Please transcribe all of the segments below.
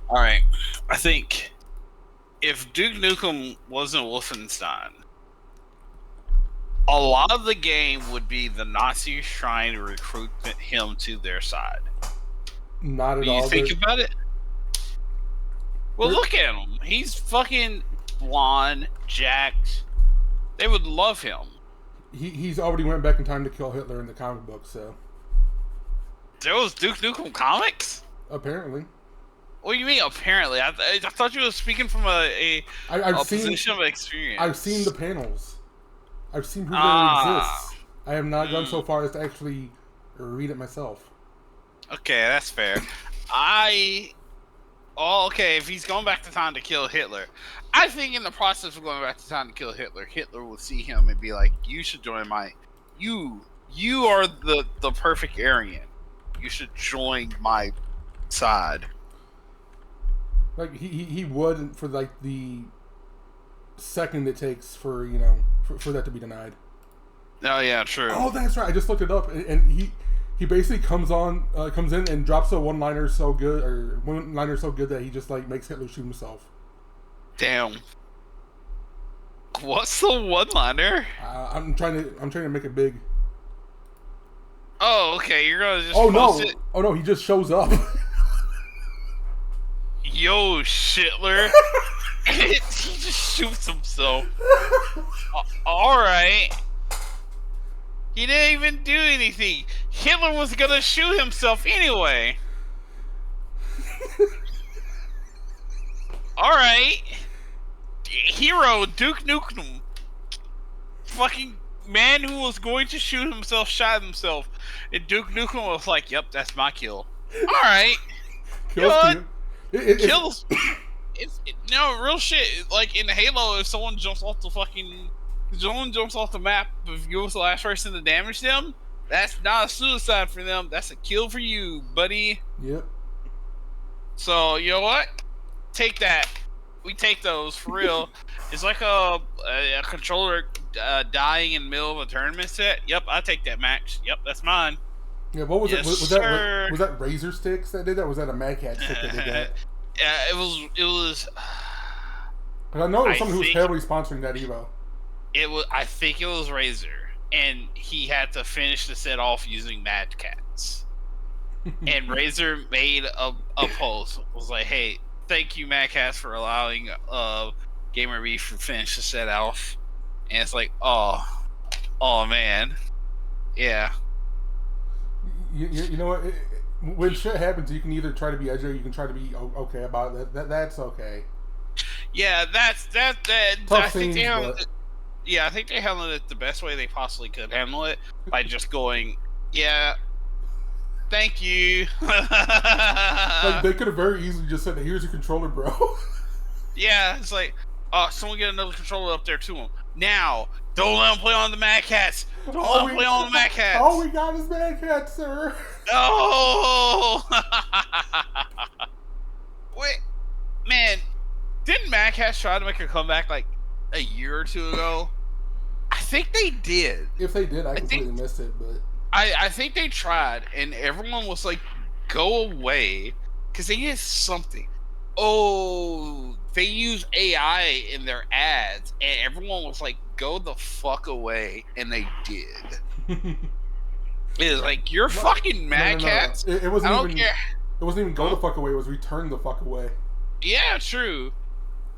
All right, I think if Duke Nukem wasn't Wolfenstein, a lot of the game would be the Nazis trying to recruit him to their side. Not at When you all. think about it, well, look at him. He's fucking blonde, jacked. They would love him. He's already went back in time to kill Hitler in the comic book, so There was Duke Nukem comics? apparently. What do you mean, apparently? I thought you were speaking from a position of experience. I've seen the panels. I've seen proof that it exists. I have not gone so far as to actually read it myself. Okay, that's fair. Okay, if he's going back to time to kill Hitler, I think in the process of going back to time to kill Hitler, Hitler will see him and be like, you should join you are the perfect Aryan. You should join my side. Like he would for like the second it takes for for that to be denied. Oh yeah, true. Oh, that's right. I just looked it up, and he basically comes in and drops a one-liner so good that he just like makes Hitler shoot himself. Damn. What's the one-liner? I'm trying to make it big. Oh, okay. You're gonna just. It. Oh no, he just shows up. Yo, Shitler. He just shoots himself. Alright. He didn't even do anything. Hitler was gonna shoot himself anyway. Alright. Hero Duke Nukem. Fucking man who was going to shoot himself shot himself. And Duke Nukem was like, yep, that's my kill. Alright. Kills. No, real shit. Like in Halo, if someone jumps off the map, if you was the last person to damage them, that's not a suicide for them. That's a kill for you, buddy. Yep. So you know what? Take that. We take those for real. It's like a controller dying in the middle of a tournament set. Yep, I take that, Max. Yep, that's mine. Yeah, what was it? Was that Razor Sticks that did that? Or was that a Mad Cat stick that did that? Yeah, it was. I know it was someone who was heavily sponsoring that Evo. I think it was Razor, and he had to finish the set off using Mad Cats. And Razor made a post. It was like, "Hey, thank you, Mad Cats, for allowing Gamer Beef to finish the set off." And it's like, oh man, yeah. You know what? When shit happens, you can either try to be edgy or you can try to be okay about it. That's okay. Yeah, that's that. I think they handled it. Yeah, I think they handled it the best way they possibly could handle it by just going, yeah, thank you. Like they could have very easily just said, "Here's your controller, bro." Yeah, it's like, someone get another controller up there to him now. Don't let him play on the Mad Cats. Don't let him play on the Mad Cats. All we got is Mad Cats, sir. Oh! Wait, man, didn't Mad Cats try to make a comeback like a year or two ago? I think they did. If they did, I completely missed it, but I think they tried, and everyone was like, "Go away," because they did something. Oh, they use AI in their ads, and everyone was like, "Go the fuck away," and they did. It's like, you're fucking Mad Cats. It wasn't I don't even. care. It wasn't even go the fuck away. It was return the fuck away. Yeah, true.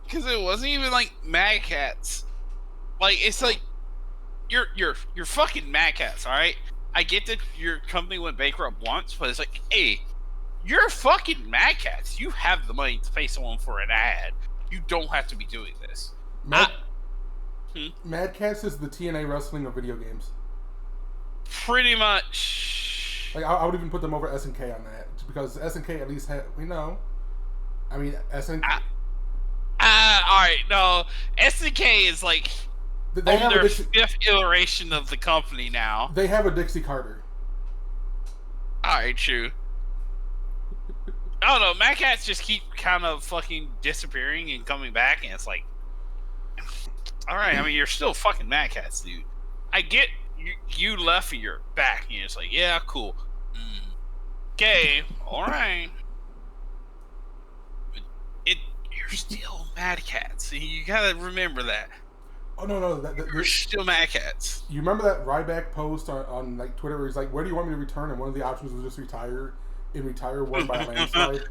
Because it wasn't even like Mad Cats. Like, it's like you're fucking Mad Cats. All right. I get that your company went bankrupt once, but it's like, hey, you're fucking Mad Cats. You have the money to pay someone for an ad. You don't have to be doing this. Mad Cats is the TNA wrestling of video games. Pretty much. Like I would even put them over SNK on that, because SNK at least had I mean SNK. All right, no, SNK is like they have their fifth iteration of the company now. They have a Dixie Carter. All right, true. I don't know. Mad Cats just keep kind of fucking disappearing and coming back, and it's like, all right. I mean, you're still fucking Mad Cats, dude. I get you left and you're back, and it's like, yeah, cool. Okay, all right. you're still Mad Cats. You gotta remember that. Oh no, You're still Mad Cats. You remember that Ryback post on like Twitter where he's like, "Where do you want me to return?" And one of the options was just retire, and retire won by a landslide.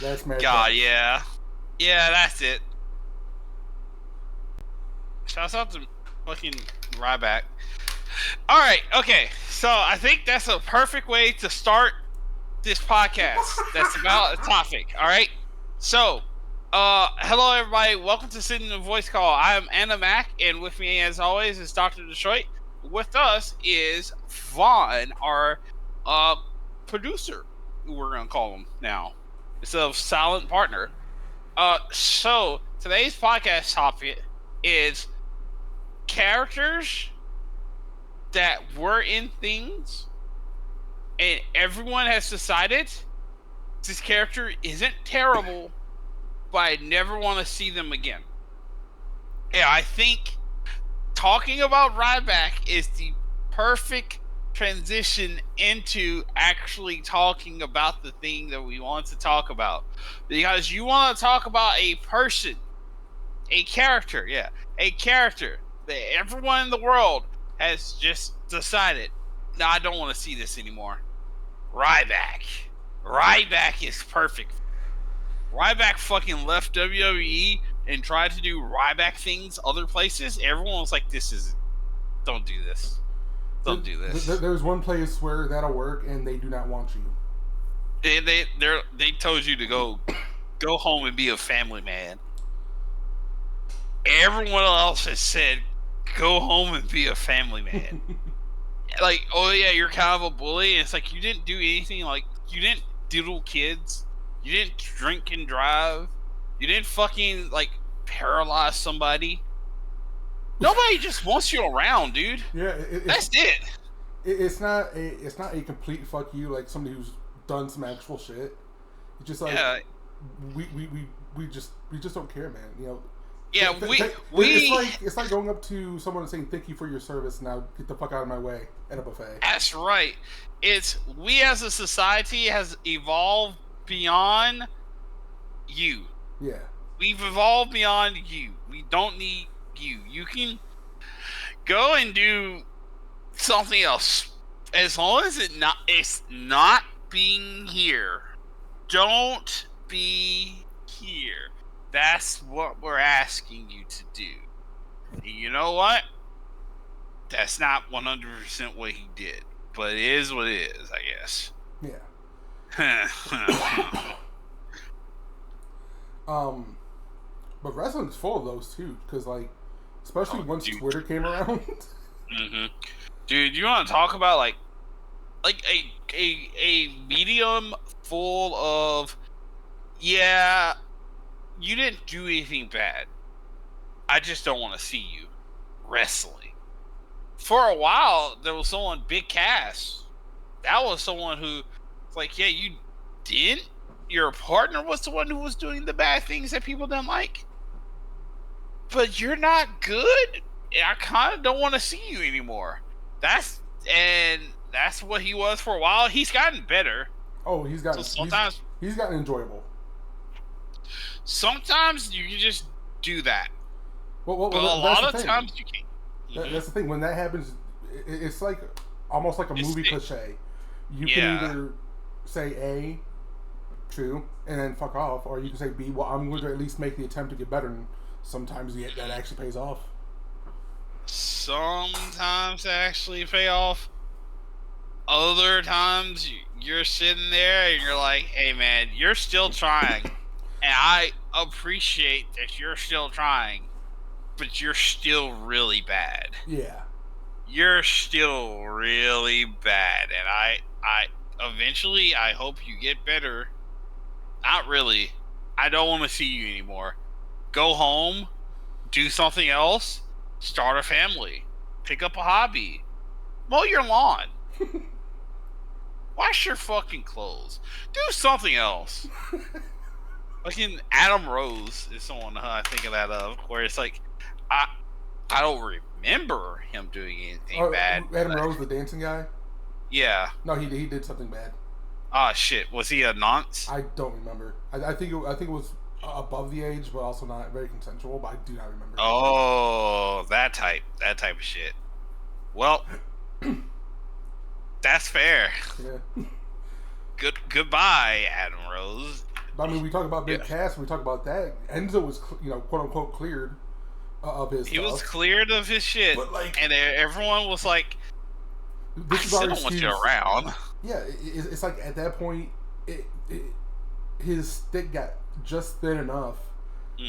That's Mad God, Cats. yeah, that's it. Shouts out to fucking Ryback. All right, okay. So I think that's a perfect way to start this podcast. That's about a topic. All right. So, hello everybody. Welcome to Sittin and Voicecall. I'm AnaMack, and with me, as always, is DrDtroit. With us is Vaughn, our producer. We're gonna call him now instead of silent partner. So today's podcast topic is characters that were in things, and everyone has decided this character isn't terrible, but I never want to see them again. And I think talking about Ryback is the perfect transition into actually talking about the thing that we want to talk about. Because you want to talk about a person, a character that everyone in the world has just decided, no, I don't want to see this anymore. Ryback is perfect. Ryback fucking left WWE and tried to do Ryback things other places. Everyone was like, don't do this. Don't do this. There's one place where that'll work, and they do not want you. They told you to go home and be a family man. Everyone else has said, go home and be a family man. Like, oh yeah, you're kind of a bully. And it's like, you didn't do anything. Like, you didn't diddle kids. You didn't drink and drive. You didn't fucking, like, paralyze somebody. Nobody just wants you around, dude. Yeah, that's it. It's not a complete fuck you, like somebody who's done some actual shit. It's just like, yeah. we just don't care, man. You know. Yeah, it's like going up to someone and saying thank you for your service. Now get the fuck out of my way at a buffet. That's right. It's we as a society has evolved beyond you. Yeah. We've evolved beyond you. We don't need you. You can go and do something else as long as it's not being here. Don't be here. That's what we're asking you to do. And you know what? That's not 100% what he did, but it is what it is, I guess. Yeah. But wrestling's full of those too, because like, especially once Twitter came around. Mm-hmm. Dude, you want to talk about like a medium full of, yeah, you didn't do anything bad. I just don't want to see you wrestling. For a while, there was someone, Big Cass. That was someone who, like, yeah, you didn't. Your partner was the one who was doing the bad things that people didn't like. But you're not good. I kind of don't want to see you anymore. That's what he was for a while. He's gotten better. Oh, he's gotten enjoyable. Sometimes you can just do that. Well, but a lot of times you can't. Mm-hmm. That's the thing. When that happens, it's like almost like a movie cliche. You can either say A, true, and then fuck off, or you can say B, well, I'm going to at least make the attempt to get better, and sometimes that actually pays off. Sometimes it actually pay off. Other times you're sitting there and you're like, hey man, you're still trying. And I appreciate that you're still trying, but you're still really bad. Yeah. You're still really bad. And I eventually, I hope you get better. Not really. I don't want to see you anymore. Go home, do something else, start a family, pick up a hobby, mow your lawn, wash your fucking clothes, do something else. Fucking Adam Rose is someone I think of that of, where it's like, I don't remember him doing anything bad. Adam Rose, the dancing guy? Yeah. No, he did something bad. Oh shit, was he a nonce? I don't remember. I think it was above the age, but also not very consensual. But I do not remember. Oh, that type of shit. Well, that's fair. Yeah. Goodbye, Adam Rose. But I mean, we talk about big cast. We talk about that. Enzo was, quote unquote, cleared of his. He was cleared of his shit, but like, and everyone was like, "This is our don't want you around." Yeah, it's like at that point, his stick got just thin enough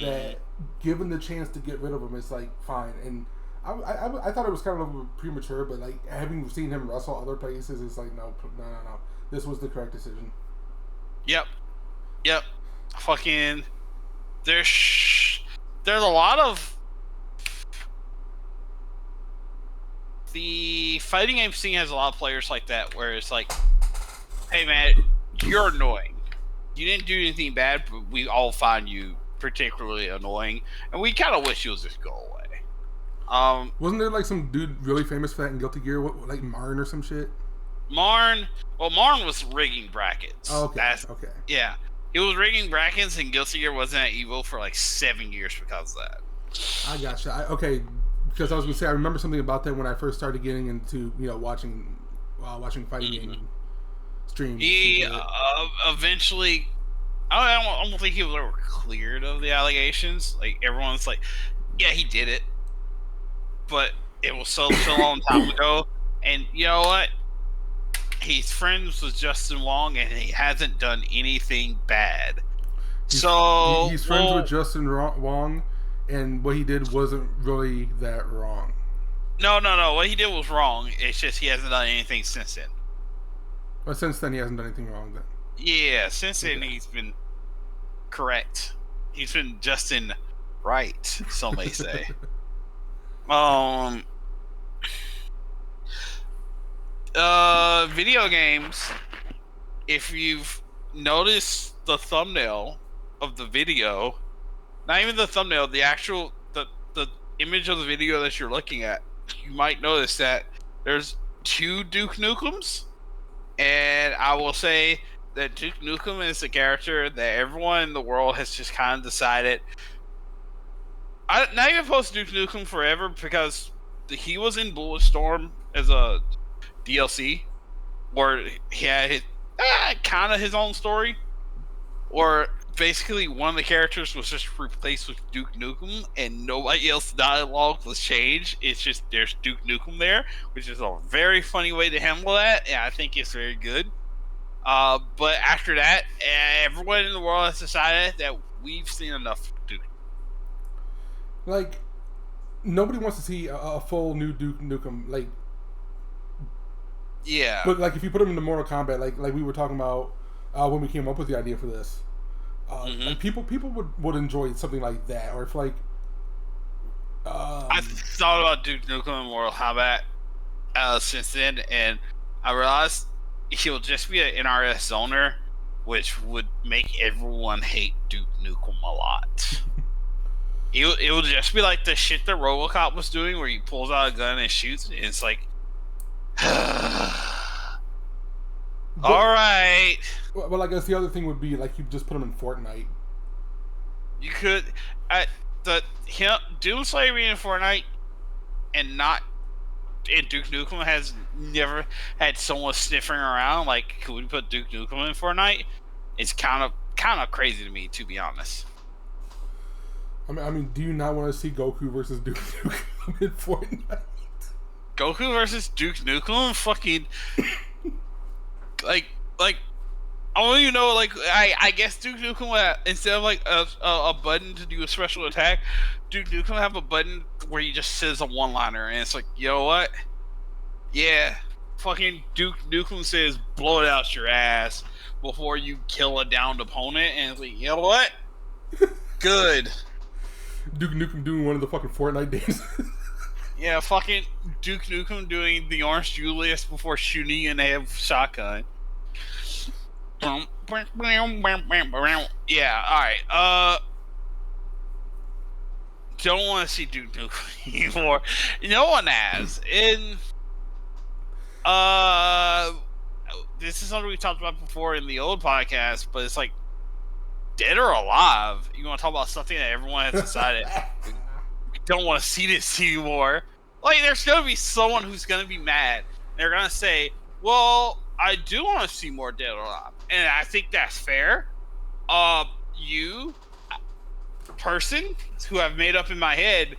that, given the chance to get rid of him, it's like fine. And I thought it was kind of premature, but like having seen him wrestle other places, it's like no. This was the correct decision. Yep. Fucking. There's a lot of the fighting game scene has a lot of players like that, where it's like, hey man, you're annoying. You didn't do anything bad, but we all find you particularly annoying, and we kind of wish you'll just go away. Wasn't there like some dude really famous for that in Guilty Gear? What, like Marn or some shit? Marn was rigging brackets. Oh, okay. Okay. Yeah. He was rigging brackets, and Guilty Gear wasn't at Evo for like 7 years because of that. I gotcha. Okay, because I was gonna say I remember something about that when I first started getting into watching fighting game streams. He eventually, I don't think he was ever cleared of the allegations. Like everyone's like, yeah, he did it, but it was so long time ago. And you know what? He's friends with Justin Wong, and he hasn't done anything bad. He's friends with Justin Wong, and what he did wasn't really that wrong. No. What he did was wrong. It's just he hasn't done anything since then. But since then, he hasn't done anything wrong then. Yeah, since then he's been correct. He's been Justin right, some may say. Video games, if you've noticed the thumbnail of the video, not even the thumbnail, the actual the image of the video that you're looking at, you might notice that there's 2 Duke Nukems, and I will say that Duke Nukem is a character that everyone in the world has just kind of decided. I'm not even post Duke Nukem forever, because he was in Bulletstorm as a DLC, where he had his, kind of his own story, or basically one of the characters was just replaced with Duke Nukem, and nobody else's dialogue was changed. It's just there's Duke Nukem there, which is a very funny way to handle that, and I think it's very good. But after that, everyone in the world has decided that we've seen enough Duke. Like, nobody wants to see a full new Duke Nukem. Like, yeah. But like, if you put him into Mortal Kombat, like we were talking about when we came up with the idea for this, like people would enjoy something like that, or if like. I thought about Duke Nukem in Mortal Kombat since then, and I realized he'll just be an NRS zoner, which would make everyone hate Duke Nukem a lot. It would just be like the shit that RoboCop was doing, where he pulls out a gun and shoots, and it's like, all right. Well, I guess the other thing would be like you just put him in Fortnite. You could, Doomslayer being in Fortnite and not. And Duke Nukem has never had someone sniffing around. Like, could we put Duke Nukem in Fortnite? It's kind of crazy to me, to be honest. I mean, do you not want to see Goku versus Duke Nukem in Fortnite? Goku versus Duke Nukem, fucking like I don't even know. Like, I guess Duke Nukem instead of like a button to do a special attack, Duke Nukem have a button where he just says a one-liner, and it's like, you know what? Yeah, fucking Duke Nukem says, "Blow it out your ass" before you kill a downed opponent, and it's like, you know what? Good. Duke Nukem doing one of the fucking Fortnite dances. Yeah, fucking Duke Nukem doing the Orange Julius before shooting an AF shotgun. Yeah, alright. Don't want to see Duke Nukem anymore. No one has. I this is something we talked about before in the old podcast, but it's like, dead or alive, you want to talk about something that everyone has decided we don't want to see this anymore. Like, there's going to be someone who's going to be mad. They're going to say, well, I do want to see more dead or alive. And I think that's fair. You, person who I've made up in my head,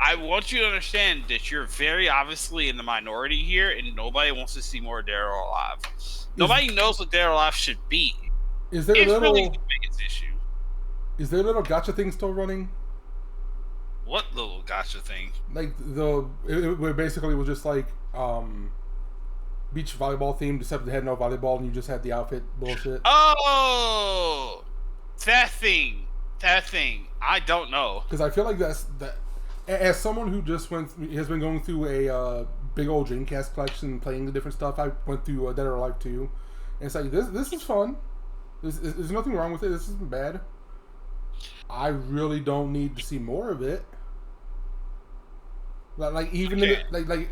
I want you to understand that you're very obviously in the minority here, and nobody wants to see more dead or alive. Nobody knows what dead or alive should be. Is there it's a little, really the biggest issue. Is there a little gacha thing still running? What little gacha thing? Like it basically was just like beach volleyball themed, except they had no volleyball and you just had the outfit bullshit. Oh, that thing. I don't know, because I feel like that. As someone who just has been going through a big old Dreamcast collection, playing the different stuff, I went through Dead or Alive 2, and it's like this is fun. There's nothing wrong with it. This isn't bad. I really don't need to see more of it. Like even like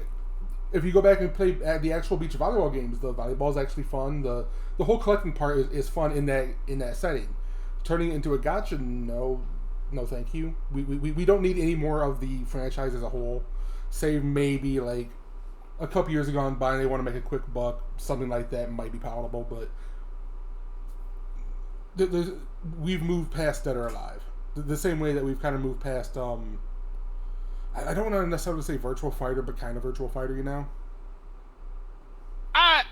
if you go back and play the actual beach volleyball games, the volleyball is actually fun. The whole collecting part is fun in that setting. Turning it into a gacha, no, thank you. We don't need any more of the franchise as a whole. Save maybe like a couple years gone by and they want to make a quick buck, something like that might be palatable, but we've moved past Dead or Alive. The same way that we've kind of moved past, I don't want to necessarily say Virtual Fighter, but kind of Virtual Fighter, you know?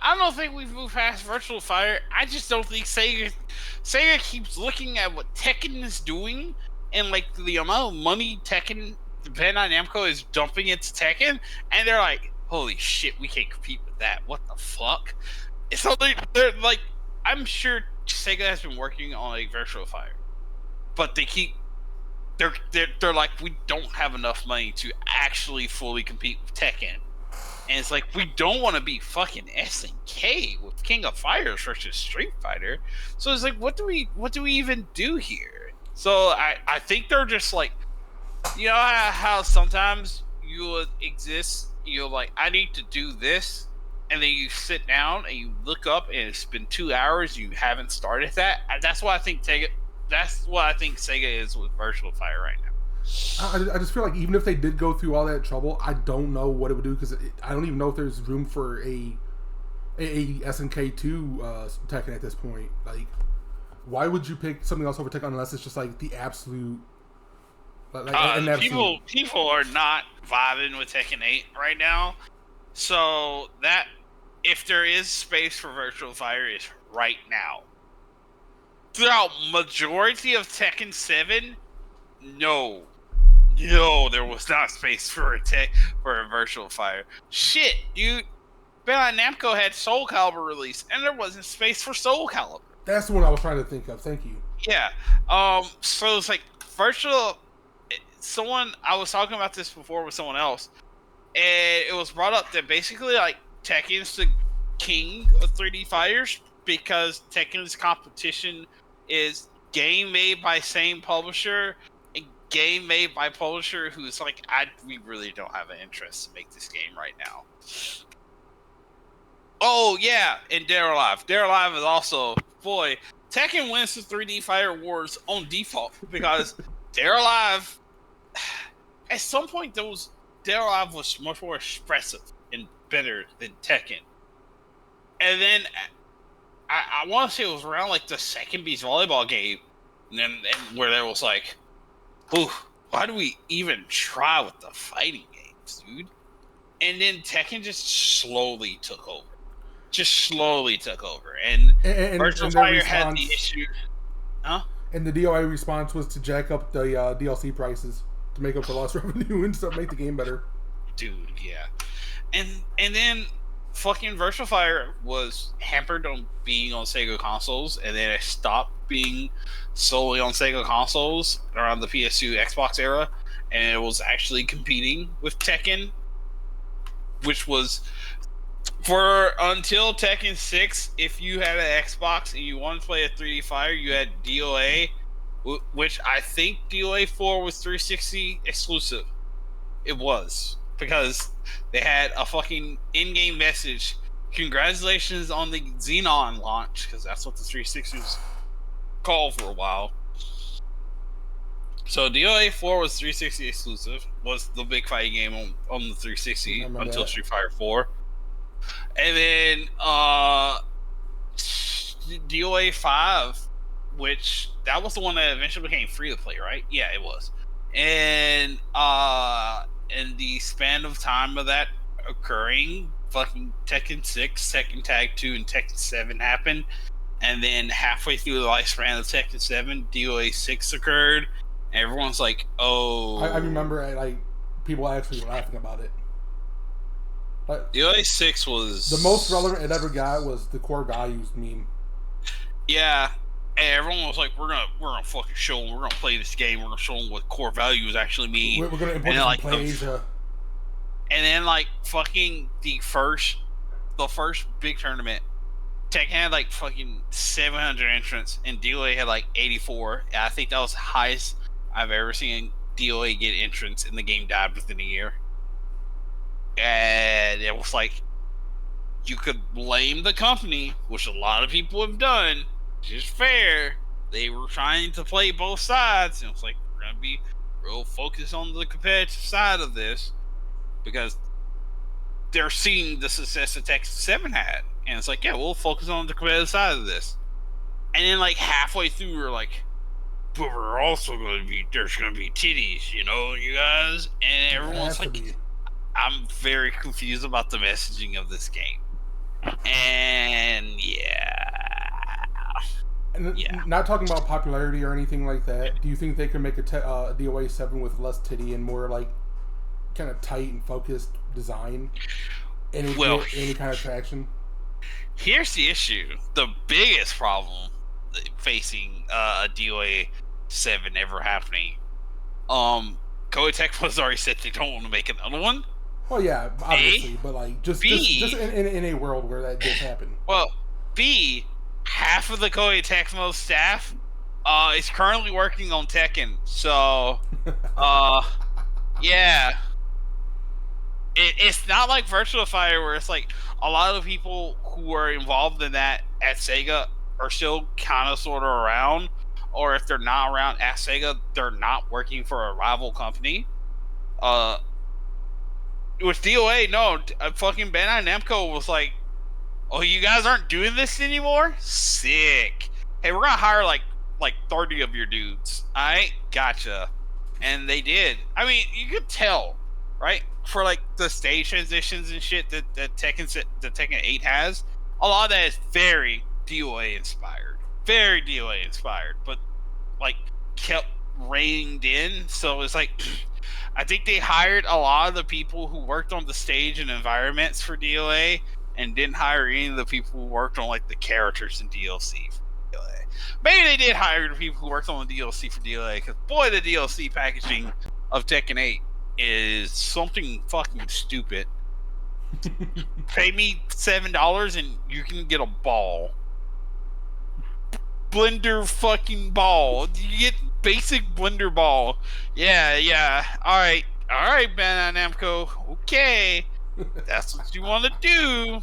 I don't think we've moved past Virtual Fighter. I just don't think Sega keeps looking at what Tekken is doing, and like the amount of money Bandai Namco is dumping into Tekken, and they're like, holy shit, we can't compete with that. What the fuck? So they're like, I'm sure Sega has been working on a Virtual Fighter, but they're like, we don't have enough money to actually fully compete with Tekken. And it's like, we don't want to be fucking SNK with King of Fighters versus Street Fighter. So it's like, what do we even do here? So I think they're just like, you know how sometimes you will exist, you're like, I need to do this, and then you sit down and you look up and it's been 2 hours, you haven't started that. That's what I think Sega is with Virtual Fighter right now. I just feel like even if they did go through all that trouble, I don't know what it would do, because I don't even know if there's room for a SNK2 Tekken at this point. Like, why would you pick something else over Tekken unless it's just like the absolute? People are not vibing with Tekken 8 right now, so that if there is space for Virtual Fighter, is right now. Throughout majority of Tekken 7, no, there was not space for a Virtual Fighter. Shit, dude. Bandai Namco had Soul Calibur release, and there wasn't space for Soul Calibur. That's the one I was trying to think of. Thank you. Yeah. So it's like I was talking about this before with someone else, and it was brought up that basically like Tekken's the king of 3D fighters, because Tekken's competition is game made by same publisher and game made by publisher who's like, we really don't have an interest to make this game right now. Oh yeah, and Dead or Alive. Dead or Alive is also, boy, Tekken wins the 3D fighter wars on default, because Dead or Alive, at some point Dead or Alive was much more expressive and better than Tekken. And then I want to say it was around like the second beach volleyball game, and where there was like, ooh, why do we even try with the fighting games, dude? And then Tekken just slowly took over. And Virtual Fighter had the issue. Huh? And the DOA response was to jack up the DLC prices to make up for lost revenue and stuff, make the game better. Dude, yeah. And then fucking Virtual Fighter was hampered on being on Sega consoles, and then it stopped being solely on Sega consoles around the PS2 Xbox era, and it was actually competing with Tekken, which was until Tekken 6, if you had an Xbox and you wanted to play a 3D fighter, you had DOA, which I think DOA 4 was 360 exclusive. It was, because they had a fucking in-game message congratulations on the Xenon launch, because that's what the 360 was called for a while. So DOA 4 was 360 exclusive, was the big fighting game on the 360 until Street Fighter 4. And then DOA 5, which that was the one that eventually became free to play, right? Yeah, it was. And in the span of time of that occurring, fucking Tekken 6, Tekken Tag 2, and Tekken 7 happened. And then halfway through the lifespan of Tekken 7, DOA 6 occurred. And everyone's like, oh. I remember like people actually laughing about it. But DOA 6 was... the most relevant it ever got was the core values meme. Yeah. And everyone was like, we're gonna fucking show them, we're gonna play this game, we're gonna show them what core values actually mean. We're gonna import it from PlayAsia. And then like fucking the first big tournament, Tekken had like fucking 700 entrants and DOA had like 84. And I think that was the highest I've ever seen DOA get entrants, and the game died within a year. And it was like, you could blame the company, which a lot of people have done, just fair. They were trying to play both sides, and it's like, we're gonna be real focused on the competitive side of this, because they're seeing the success that Tekken 7 had. And it's like, yeah, we'll focus on the competitive side of this. And then like halfway through, we're like, but we're also going to be, there's going to be titties, you know, you guys? And everyone's like, I'm very confused about the messaging of this game. And yeah. Not talking about popularity or anything like that. Do you think they could make a DOA 7 with less titty and more like kind of tight and focused design? And any kind of traction? Here's the issue. The biggest problem facing a DOA 7 ever happening. Koei Tecmo has already said they don't want to make another one. Well, yeah, obviously, but like just in a world where that did happen. Well, B, half of the Koei Tecmo staff is currently working on Tekken, so yeah. It's not like Virtua Fighter where it's like a lot of people who are involved in that at Sega are still kind of sort of around, or if they're not around at Sega, they're not working for a rival company. With DOA, no, fucking Bandai Namco was like, oh, you guys aren't doing this anymore? Sick. Hey, we're gonna hire like 30 of your dudes. Alright? Gotcha. And they did. I mean, you could tell, right? For like the stage transitions and shit that Tekken 8 has, a lot of that is very DOA inspired. Very DOA inspired, but like kept reined in. So it's like, I think they hired a lot of the people who worked on the stage and environments for DOA and didn't hire any of the people who worked on like the characters and DLC for DOA. Maybe they did hire the people who worked on the DLC for DOA, because boy, the DLC packaging of Tekken 8 is something fucking stupid. Pay me $7 and you can get a ball. Blender fucking ball. You get basic blender ball. Yeah. Alright, Bandai Namco. Okay. That's what you want to do.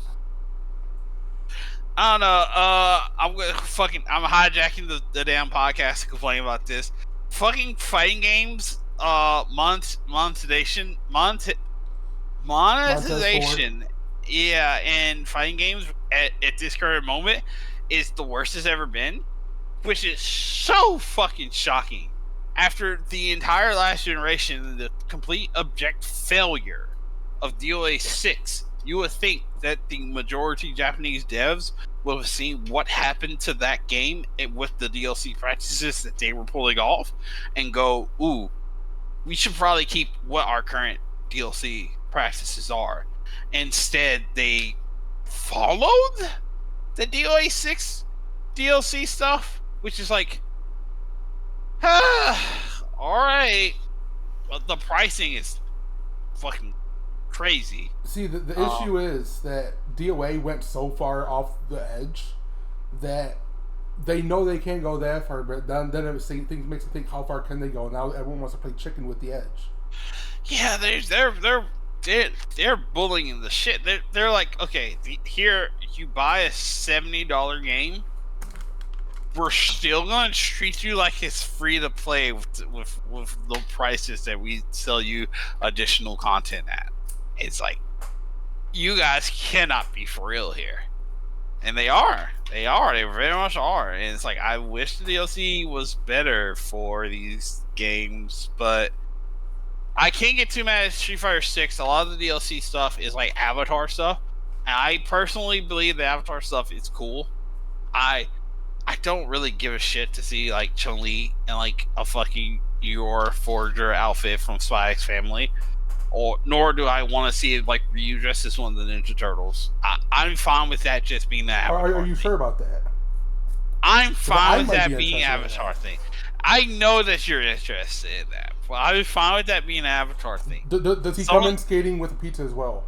I don't know. I'm hijacking the damn podcast to complain about this. Fucking fighting games, monetization. Yeah, and fighting games at this current moment is the worst it's ever been, which is so fucking shocking. After the entire last generation, the complete abject failure of DOA 6, you would think that the majority Japanese devs would have seen what happened to that game with the DLC practices that they were pulling off and go, ooh, we should probably keep what our current DLC practices are. Instead, they followed the DOA 6 DLC stuff, which is like, alright. But the pricing is fucking crazy. See, the issue is that DOA went so far off the edge that they know they can't go that far, but then things makes them think, how far can they go? Now everyone wants to play chicken with the edge. Yeah, they're bullying the shit. They're like, okay, here you buy a $70 game. We're still gonna treat you like it's free to play with the prices that we sell you additional content at. It's like, you guys cannot be for real here, and they are. They very much are. And it's like, I wish the DLC was better for these games, but I can't get too mad at Street Fighter 6. A lot of the DLC stuff is like Avatar stuff, and I personally believe the Avatar stuff is cool. I don't really give a shit to see like Chun-Li and like a fucking Yor Forger outfit from Spy X Family, nor do I want to see like Ryu dressed as one of the Ninja Turtles. I'm fine with that just being the Avatar. Are you sure about that? I'm fine with that being an Avatar thing. I know that you're interested in that, but I'm fine with that being an Avatar thing. Does he come in skating with a pizza as well?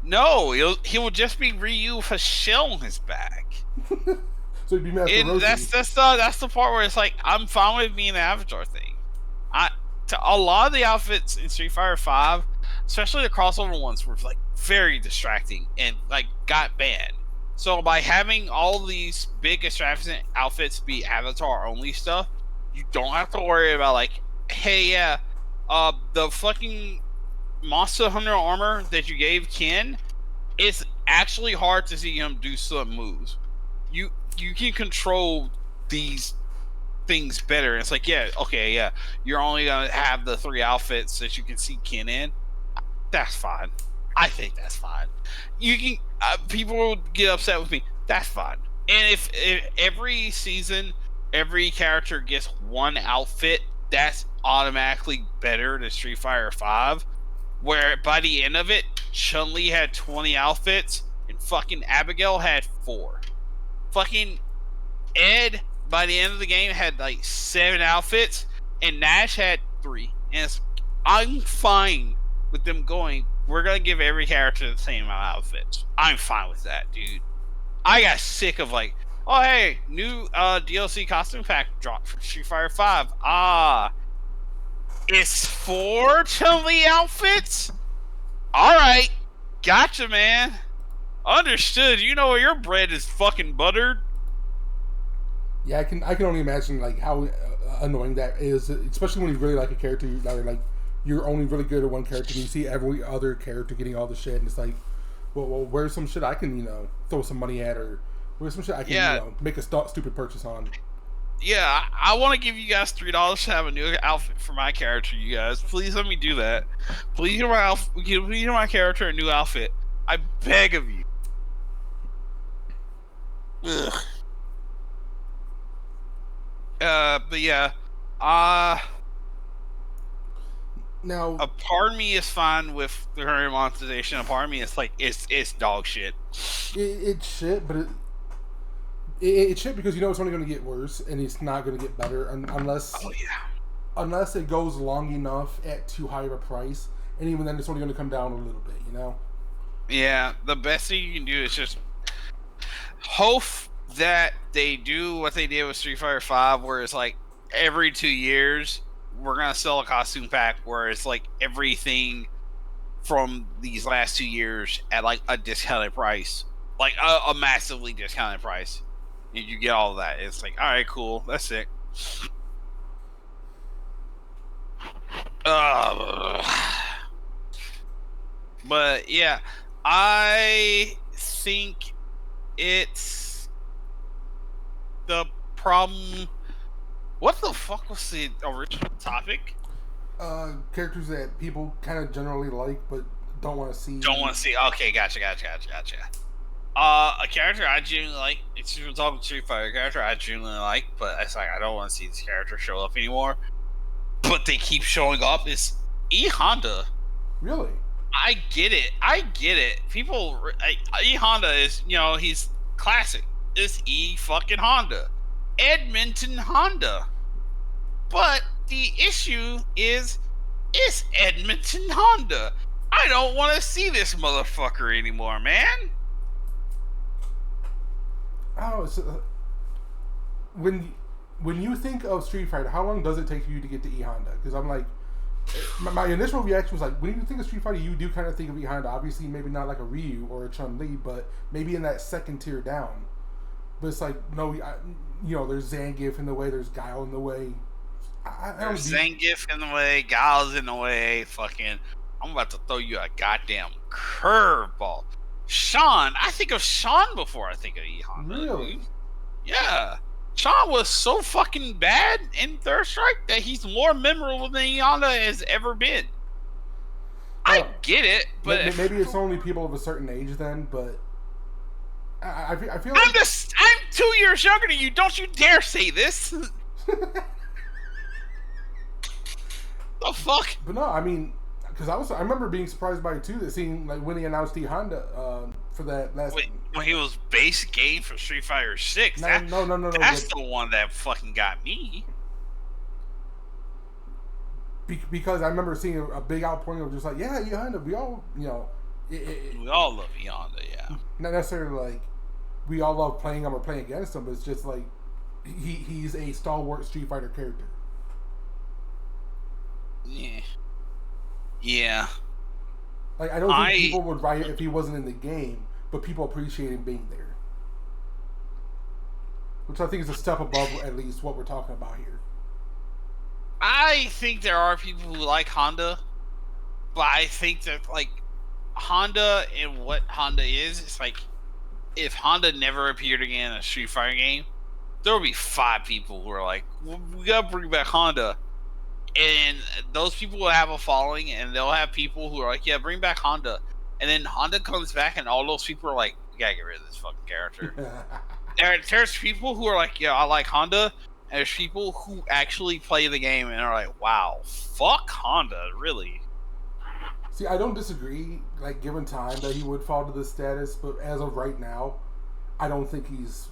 No, he will just be Ryu with a shell on his back. So he'd be Master Roshi. That's the part where it's like, I'm fine with being an Avatar thing. A lot of the outfits in Street Fighter 5, especially the crossover ones, were like very distracting and like got banned. So by having all these big extravagant outfits be Avatar only stuff, you don't have to worry about like, hey, yeah, the fucking Monster Hunter armor that you gave Ken, it's actually hard to see him do some moves. You can control these things better. It's like, yeah, okay, yeah, you're only gonna have the 3 outfits that you can see Ken in. That's fine. I think that's fine. You can people will get upset with me. That's fine. And if every season every character gets 1 outfit, that's automatically better than Street Fighter 5, where by the end of it, Chun-Li had 20 outfits and fucking Abigail had 4. Fucking Ed, by the end of the game, had like 7 outfits, and Nash had 3. And I'm fine with them going, we're going to give every character the same amount of outfits. I'm fine with that, dude. I got sick of like, oh, hey, new DLC costume pack dropped for Street Fighter 5. It's 4 Chun-Li outfits? Alright, gotcha, man. Understood. You know your bread is fucking buttered. Yeah, I can only imagine like how annoying that is, especially when you really like a character. You're only really good at one character, and you see every other character getting all the shit, and it's like, well, where's some shit I can throw some money at, or where's some shit I can make a stupid purchase on. Yeah, I want to give you guys $3 to have a new outfit for my character. You guys, please let me do that. Please give my character a new outfit. I beg of you. Ugh. But yeah, now a part of me is fine with the current monetization. A part of me is like, it's dog shit. It's shit, but it's shit because it's only going to get worse, and it's not going to get better unless it goes long enough at too high of a price, and even then, it's only going to come down a little bit. Yeah, the best thing you can do is just hope that they do what they did with Street Fighter 5, where it's like every 2 years we're gonna sell a costume pack where it's like everything from these last 2 years at like a discounted price, like a massively discounted price, and you get all of that. It's like, all right, cool, that's sick. But yeah, I think it's the problem. What the fuck was the original topic? Characters that people kind of generally like, but don't want to see. Okay, gotcha. A character I genuinely like. It's a talking Street Fighter character I genuinely like, but it's like I don't want to see this character show up anymore. But they keep showing up. Is E Honda? Really? I get it. People, E Honda is, he's classic. It's E fucking Honda. Edmonton Honda. But the issue is, it's Edmonton Honda. I don't want to see this motherfucker anymore, man. Oh, so when you think of Street Fighter, how long does it take for you to get to E Honda? Because I'm like, My initial reaction was like, when you think of Street Fighter, you do kind of think of behind. Obviously, maybe not like a Ryu or a Chun Li, but maybe in that second tier down. But it's like, no, there's Zangief in the way, there's Guile in the way. There's Zangief in the way, Guile's in the way. Fucking, I'm about to throw you a goddamn curveball. Sean, I think of Sean before I think of E Honda. Really? Dude. Yeah. Sean was so fucking bad in Third Strike that he's more memorable than E Honda has ever been. I get it, but maybe it's only people of a certain age then. But I feel like I'm 2 years younger than you. Don't you dare say this. The fuck? But no, I mean, because I remember being surprised by it too. That seeing like when he announced E Honda for that last. When he was base game for Street Fighter 6. No. That's the one that fucking got me. Because I remember seeing a big outpouring of just like, yeah, E Honda, we all, we all love E Honda, yeah. Not necessarily like we all love playing him or playing against him, but it's just like he's a stalwart Street Fighter character. Yeah. Yeah. Like I don't think people would riot if he wasn't in the game, but people appreciate him being there. Which I think is a step above at least what we're talking about here. I think there are people who like Honda, but I think that like Honda and what Honda is, it's like if Honda never appeared again in a Street Fighter game, there will be 5 people who are like, well, we gotta bring back Honda. And those people will have a following, and they'll have people who are like, yeah, bring back Honda. And then Honda comes back, and all those people are like, we gotta get rid of this fucking character. There's people who are like, yeah, I like Honda. And there's people who actually play the game and are like, wow, fuck Honda, really. See, I don't disagree, like, given time, that he would fall to this status, but as of right now, I don't think he's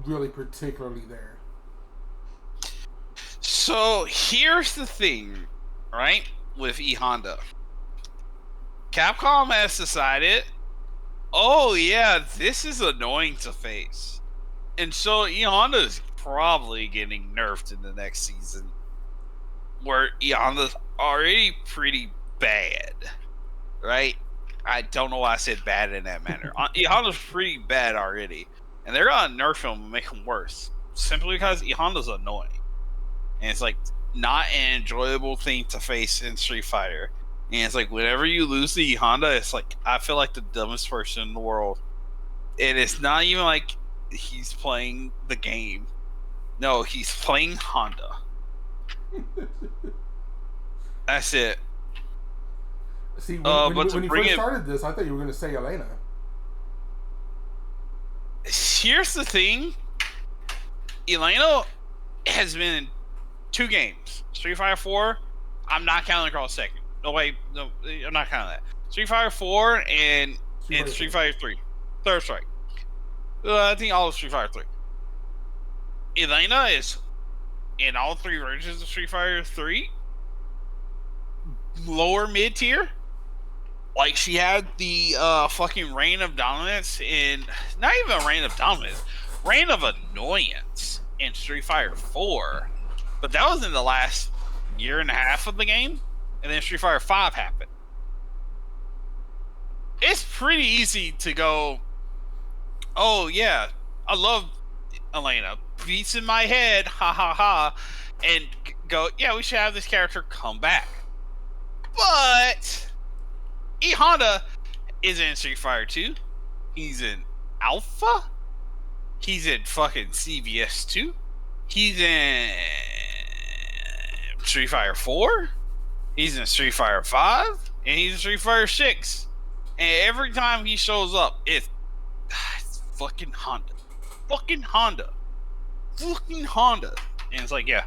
really particularly there. So, here's the thing, right, with E Honda. Capcom has decided, oh yeah, this is annoying to face. And so E Honda is probably getting nerfed in the next season, where E Honda's already pretty bad, right? I don't know why I said bad in that manner. E Honda's pretty bad already, and they're gonna nerf him and make him worse, simply because E Honda's annoying. And it's like not an enjoyable thing to face in Street Fighter. And it's like whenever you lose the E Honda, it's like I feel like the dumbest person in the world. And it's not even like he's playing the game. No, he's playing Honda. That's it. See, when you first started this, I thought you were going to say Elena. Here's the thing. Elena has been in 2 games. Street Fighter 4, I'm not counting across second. No, wait, no, I'm not counting that. Street Fighter 4 and Street Fighter 3. Third Strike. I think all of Street Fighter 3. Elena is in all 3 versions of Street Fighter 3. Lower mid tier. Like she had the fucking reign of dominance in not even a reign of dominance, reign of annoyance in Street Fighter 4. But that was in the last year and a half of the game, and then Street Fighter 5 happened. It's pretty easy to go, oh yeah, I love Elena. Beats in my head, ha ha ha, and go, yeah, we should have this character come back. But E Honda is in Street Fighter 2. He's in Alpha. He's in fucking CVS 2. He's in Street Fighter 4. He's in Street Fighter 5. And he's in Street Fighter 6. And every time he shows up, it's fucking Honda. Fucking Honda. Fucking Honda. And it's like, yeah.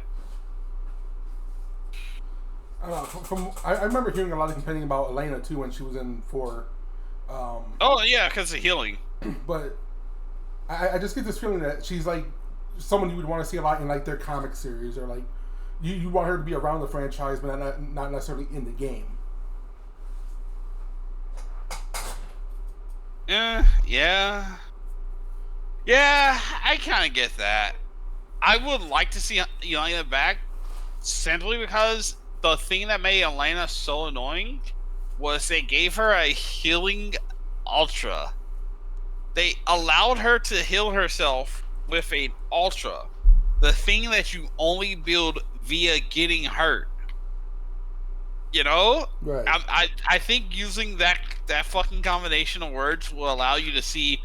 I remember hearing a lot of complaining about Elena too when she was in 4. Oh yeah, because of healing. But I just get this feeling that she's like someone you would want to see a lot in like their comic series, or like you want her to be around the franchise, but not necessarily in the game. Yeah, I kind of get that. I would like to see Elena back simply because the thing that made Elena so annoying was they gave her a healing ultra. They allowed her to heal herself with an ultra, the thing that you only build via getting hurt. You know, right? I think using that fucking combination of words will allow you to see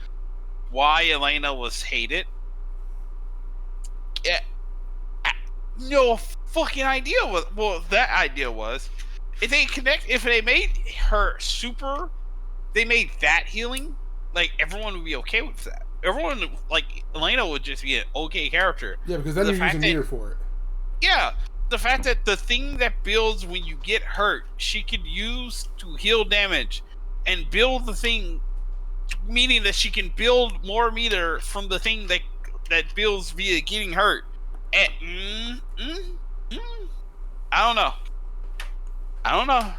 why Elena was hated. Yeah, no fucking idea what that idea was. If they made her super, they made that healing, like everyone would be okay with that. Everyone, like, Elena would just be an okay character. Yeah, because then you're using meter for it. Yeah, the fact that the thing that builds when you get hurt, she could use to heal damage and build the thing, meaning that she can build more meter from the thing that builds via getting hurt. And I don't know. I don't know.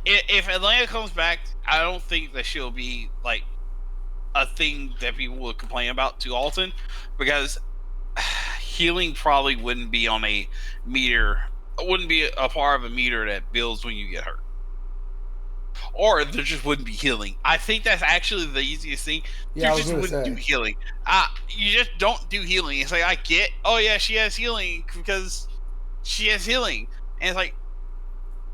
If Atlanta comes back, I don't think that she'll be like a thing that people will complain about too often, because healing probably wouldn't be on a meter, wouldn't be a part of a meter that builds when you get hurt, or there just wouldn't be healing. I think that's actually the easiest thing. Yeah, you just wouldn't do healing. You just don't do healing. It's like, I get, oh yeah, she has healing because she has healing, and it's like,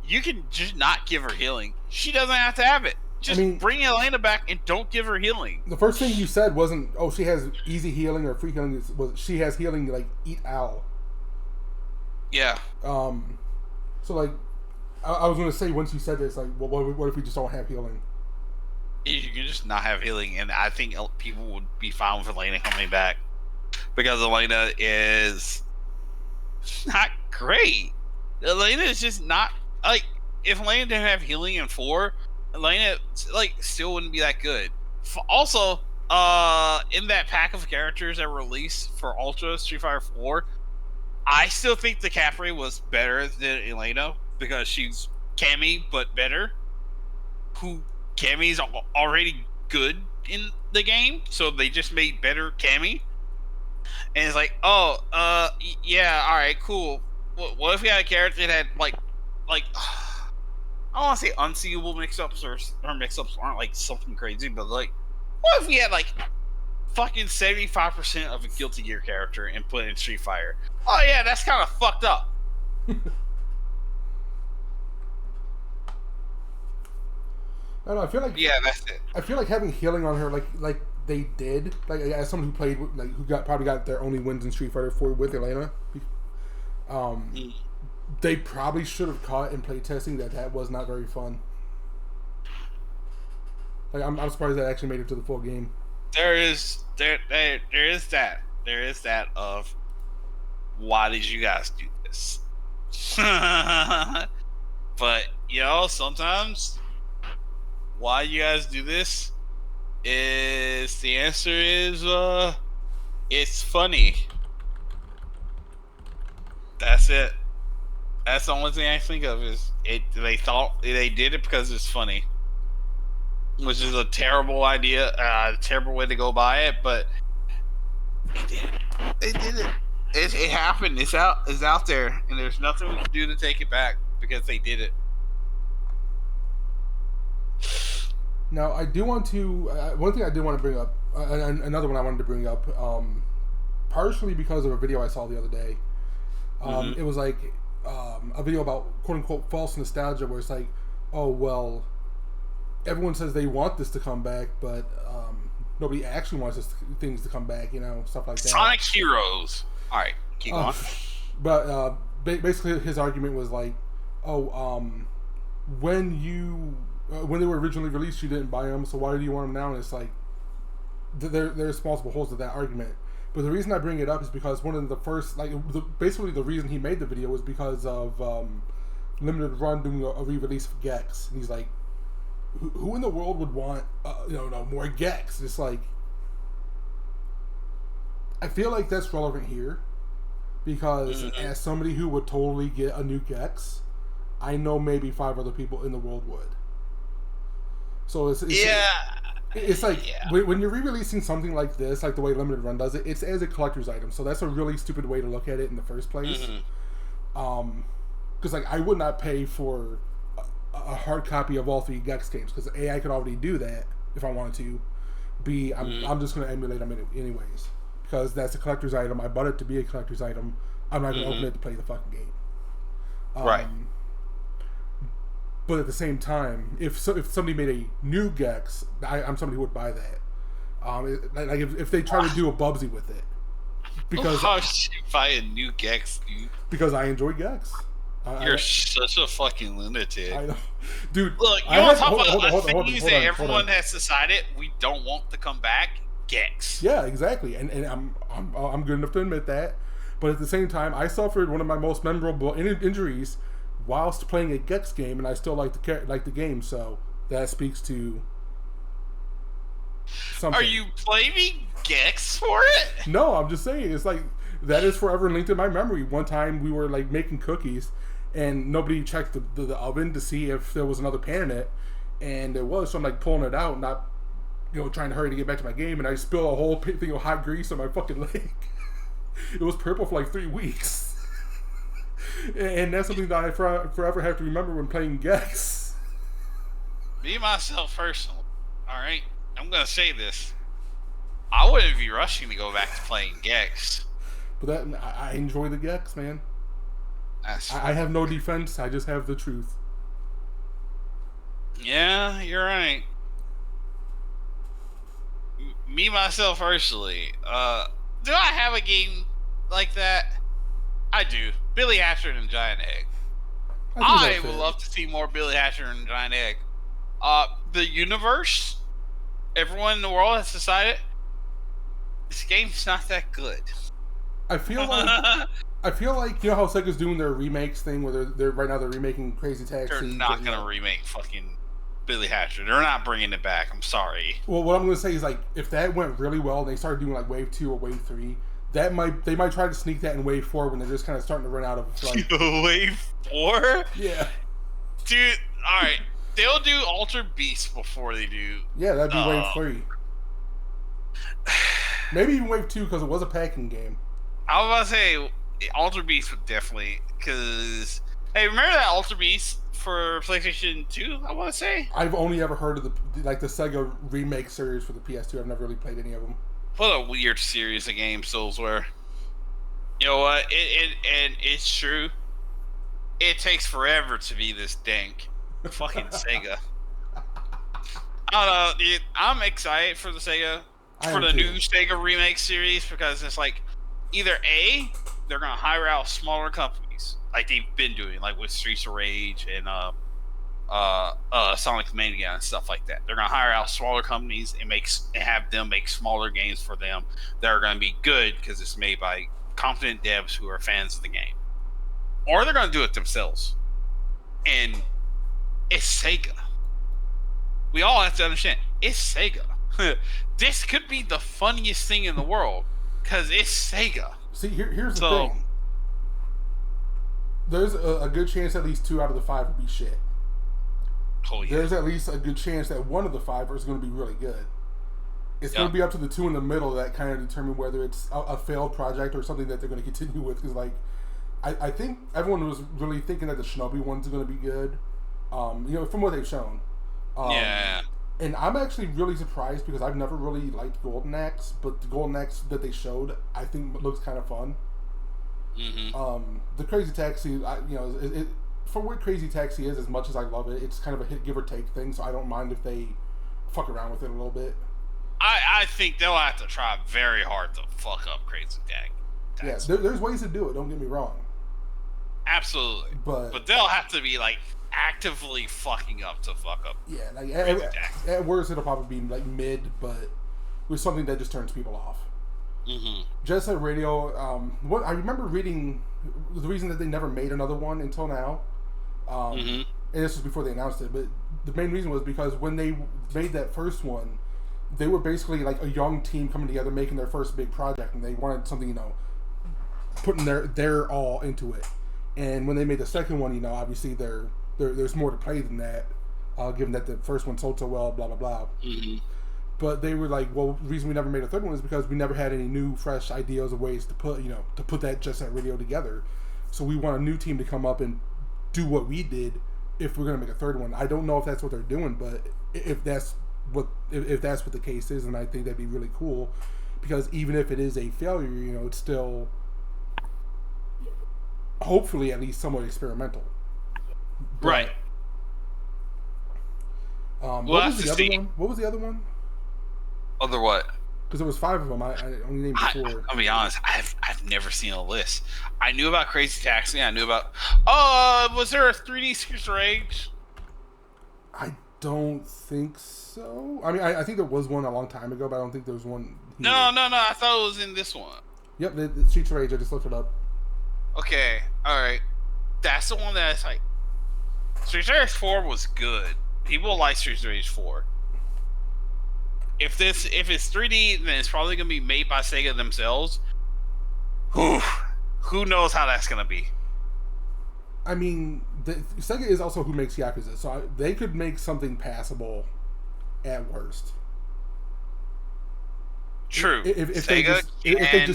you can just not give her healing. She doesn't have to have it. Just bring Elena back and don't give her healing. The first thing you said wasn't, oh, she has easy healing or free healing. Was she has healing like Eat Owl. Yeah. So like, I was going to say, once you said this, like, well, what if we just don't have healing? You can just not have healing, and I think people would be fine with Elena coming back, because Elena is not great. Elena is just not, like, if Elena didn't have healing in 4, Elena, like, still wouldn't be that good. Also, in that pack of characters that were released for Ultra Street Fighter 4, I still think the Capri was better than Elena, because she's Cammy, but better. Cammy's already good in the game, so they just made better Cammy. And it's like, yeah, alright, cool. What if we had a character that had, like, I don't want to say unseeable mix-ups, or mix-ups aren't, like, something crazy, but, like, what if we had, like, fucking 75% of a Guilty Gear character and put it in Street Fighter? Oh, yeah, that's kind of fucked up. I don't know, I feel like, yeah, that's it. I feel like having healing on her, like they did, like, as someone who played, like, who probably got their only wins in Street Fighter 4 with Elena, they probably should have caught in playtesting that was not very fun. Like, I'm surprised that actually made it to the full game. There is that of, why did you guys do this? But, you know, sometimes why you guys do this is, the answer is, it's funny. That's it. That's the only thing I think of, is they thought they did it because it's funny, which is a terrible idea, a terrible way to go by it, but they did it. It happened. It's out there, and there's nothing we can do to take it back, because they did it. Now, I do want to, one thing I did want to bring up, another one I wanted to bring up, partially because of a video I saw the other day. It was like a video about quote-unquote false nostalgia, where it's like, oh, well, everyone says they want this to come back, but nobody actually wants things to come back, you know, stuff like that. Sonic Heroes. All right, keep going. But basically his argument was like, oh, when they were originally released, you didn't buy them, so why do you want them now? And it's like, there's multiple holes to that argument. But the reason I bring it up is because one of the first, like, basically the reason he made the video was because of Limited Run doing a re-release of Gex. And he's like, who in the world would want, more Gex? It's like, I feel like that's relevant here, because as somebody who would totally get a new Gex, I know maybe 5 other people in the world would. So it's It's like when you're re-releasing something like this, like the way Limited Run does it, it's as a collector's item. So that's a really stupid way to look at it in the first place. Because like I would not pay for a hard copy of all 3 Gex games because A, I could already do that if I wanted to. B, I'm just going to emulate them anyways because that's a collector's item. I bought it to be a collector's item. I'm not going to open it to play the fucking game. Right. But at the same time, if somebody made a new Gex, I'm somebody who would buy that. Like if they try to do a Bubsy with it, because how should you buy a new Gex, dude? Because I enjoy Gex. You're such a fucking lunatic. I know. Dude, look, you want to talk about things that everyone has decided we don't want to come back? Gex. Yeah, exactly, and I'm good enough to admit that. But at the same time, I suffered one of my most memorable injuries whilst playing a Gex game, and I still like the game. So that speaks to something. Are you blaming Gex for it? No, I'm just saying it's like that is forever linked in my memory. One time we were like making cookies, and nobody checked the oven to see if there was another pan in it, and there was. So I'm like pulling it out, not trying to hurry to get back to my game, and I spill a whole thing of hot grease on my fucking leg. It was purple for like 3 weeks. And that's something that I forever have to remember when playing Gex. Me, myself, personally. Alright? I'm going to say this. I wouldn't be rushing to go back to playing Gex. But I enjoy the Gex, man. I have no defense. I just have the truth. Yeah, you're right. Me, myself, personally. Do I have a game like that? I do. Billy Hatcher and Giant Egg. I would love to see more Billy Hatcher and Giant Egg. The universe, everyone in the world has decided this game's not that good. I feel like you know how Sega's doing their remakes thing where they're right now they're remaking Crazy Taxi. They're not gonna remake fucking Billy Hatcher. They're not bringing it back. I'm sorry. Well, what I'm gonna say is like if that went really well and they started doing like Wave 2 or Wave 3. They might try to sneak that in Wave 4 when they're just kind of starting to run out of like Wave 4. Yeah, dude. All right, they'll do Altered Beast before they do. Yeah, that'd be Wave 3. Maybe even Wave 2 because it was a packing game. I was about to say Altered Beast would definitely because hey, remember that Altered Beast for PlayStation 2? I want to say I've only ever heard of the Sega remake series for the PS2. I've never really played any of them. What a weird series of games those were. You know what? It's true. It takes forever to be this dank. Fucking Sega. I don't know, dude. I'm excited for the new Sega remake series because it's like either A, they're gonna hire out smaller companies like they've been doing, like with Streets of Rage and Sonic Mania and stuff like that. They're gonna hire out smaller companies and have them make smaller games for them that are gonna be good because it's made by competent devs who are fans of the game. Or they're gonna do it themselves. And it's Sega. We all have to understand it's Sega. This could be the funniest thing in the world because it's Sega. See, here's the thing. There's a good chance at least 2 out of the 5 will be shit. Oh, yeah. There's at least a good chance that 1 of the 5 is going to be really good. It's going to be up to the 2 in the middle that kind of determine whether it's a failed project or something that they're going to continue with. Because, like, I think everyone was really thinking that the Shinobi one's going to be good. From what they've shown. Yeah. And I'm actually really surprised because I've never really liked Golden Axe, but the Golden Axe that they showed, I think looks kind of fun. Mm-hmm. The Crazy Taxi, for what Crazy Taxi is, as much as I love it, it's kind of a hit give or take thing, so I don't mind if they fuck around with it a little bit. I think they'll have to try very hard to fuck up Crazy Taxi. Yeah, there's ways to do it, don't get me wrong. Absolutely. But they'll have to be, like, actively fucking up to fuck up. Yeah, like, at worst it'll probably be, like, mid, but with something that just turns people off. Mm-hmm. Jet Set Radio, I remember reading the reason that they never made another one until now. And this was before they announced it, but the main reason was because when they made that first one, they were basically like a young team coming together making their first big project, and they wanted something, putting their all into it. And when they made the second one, obviously there's more to play than that, given that the first one sold so well, blah blah blah. But they were like, well, the reason we never made a third one is because we never had any new, fresh ideas or ways to put that Jet Set Radio together. So we want a new team to come up and do what we did if we're gonna make a third one. I don't know if that's what they're doing, but if that's what the case is, then I think that'd be really cool. Because even if it is a failure, it's still hopefully at least somewhat experimental. But, right. What was the other one? What was the other one? Other what? Because there was 5 of them. I only named 4. I'll be honest. I've never seen a list. I knew about Crazy Taxi. I knew about. Was there a 3D Streets of Rage? I don't think so. I mean, I think there was one a long time ago, but I don't think there was one here. No. I thought it was in this one. Yep, the Streets of Rage. I just looked it up. Okay, all right. That's the one that's like. Streets of Rage 4 was good. People like Streets of Rage 4. If it's 3D, then it's probably gonna be made by Sega themselves. Who knows how that's gonna be? I mean, Sega is also who makes Yakuza, so they could make something passable at worst. True. If they just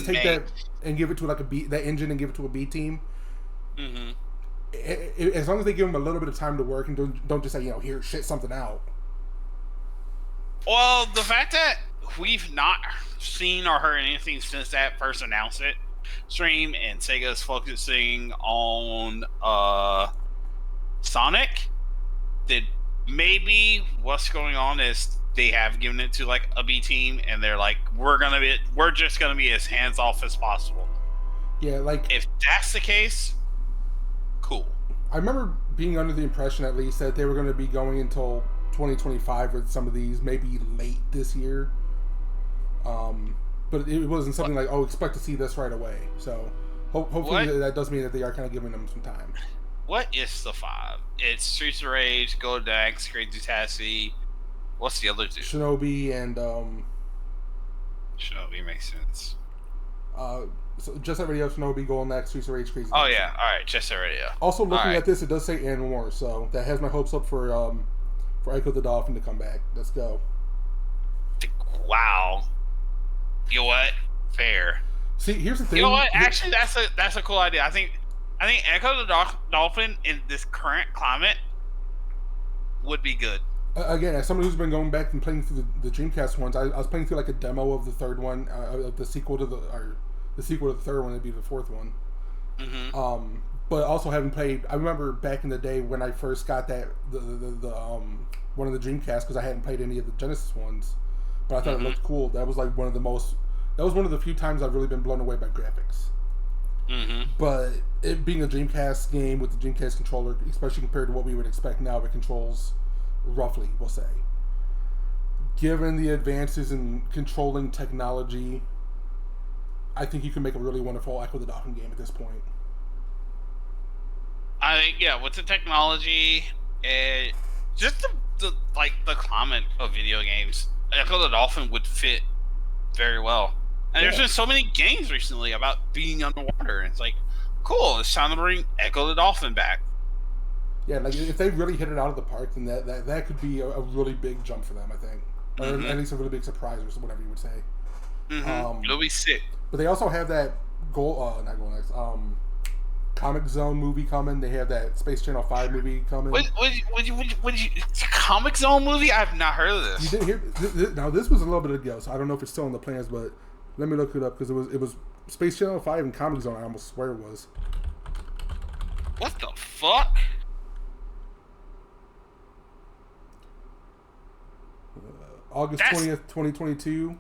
take that and give it to like that engine and give it to a B team. Mm-hmm. As long as they give them a little bit of time to work and don't just say, here, shit something out. Well, the fact that we've not seen or heard anything since that first announcement stream, and Sega's focusing on Sonic, that maybe what's going on is they have given it to like a B team, and they're like, we're just gonna be as hands off as possible. Yeah, like if that's the case, cool. I remember being under the impression, at least, that they were going to be going until 2025 with some of these, maybe late this year. But it wasn't something like, expect to see this right away. So hopefully that does mean that they are kind of giving them some time. What is the 5? It's Streets of Rage, Golden Axe, Crazy Taxi. What's the other 2? Shinobi and Shinobi makes sense. So Jet Set Radio, Shinobi, Golden Axe, Streets of Rage, Crazy Taxi. Oh yeah, all right, Jet Set Radio. Also looking at this, it does say and more, so that has my hopes up for Echo the Dolphin to come back. Let's go. Wow. You know what? Fair. See, here's the thing. You know what? Actually, that's a cool idea. I think Echo the Dolphin in this current climate would be good. Again, as someone who's been going back and playing through the Dreamcast ones, I was playing through like a demo of the third one, the sequel to the third one. It'd be the fourth one. Mm-hmm. But also having played, I remember back in the day when I first got the one of the Dreamcast, because I hadn't played any of the Genesis ones, but I thought it looked cool. That was like one of the few times I've really been blown away by graphics. Mm-hmm. But it being a Dreamcast game with the Dreamcast controller, especially compared to what we would expect now, it controls roughly, we'll say. Given the advances in controlling technology, I think you can make a really wonderful Echo the Dolphin game at this point. I think, yeah, with the technology, just the climate of video games, Echo the Dolphin would fit very well. And there's been so many games recently about being underwater, and it's like, cool, it's time to bring Echo the Dolphin back. Yeah, like if they really hit it out of the park, then that could be a really big jump for them, I think. Or at least a really big surprise, or whatever you would say. Mm-hmm. It'll be sick. But they also have that Comic Zone movie coming. They have that Space Channel 5 movie coming. What Comic Zone movie? I've not heard of this. You didn't hear? Now, this was a little bit ago, so I don't know if it's still in the plans, but let me look it up, because it was Space Channel 5 and Comic Zone, I almost swear it was. What the fuck? August 20th, 2022.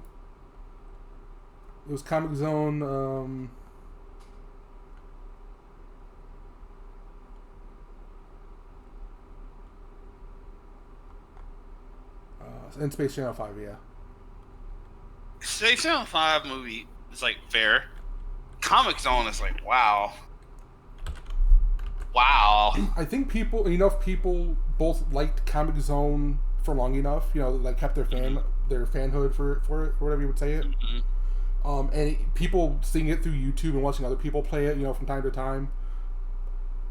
It was Comic Zone. And Space Channel 5, yeah. Space Channel 5 movie is like fair. Comic Zone is like, wow. I think if people both liked Comic Zone for long enough, like kept their fanhood for it, or whatever you would say it. Mm-hmm. And people seeing it through YouTube and watching other people play it, from time to time.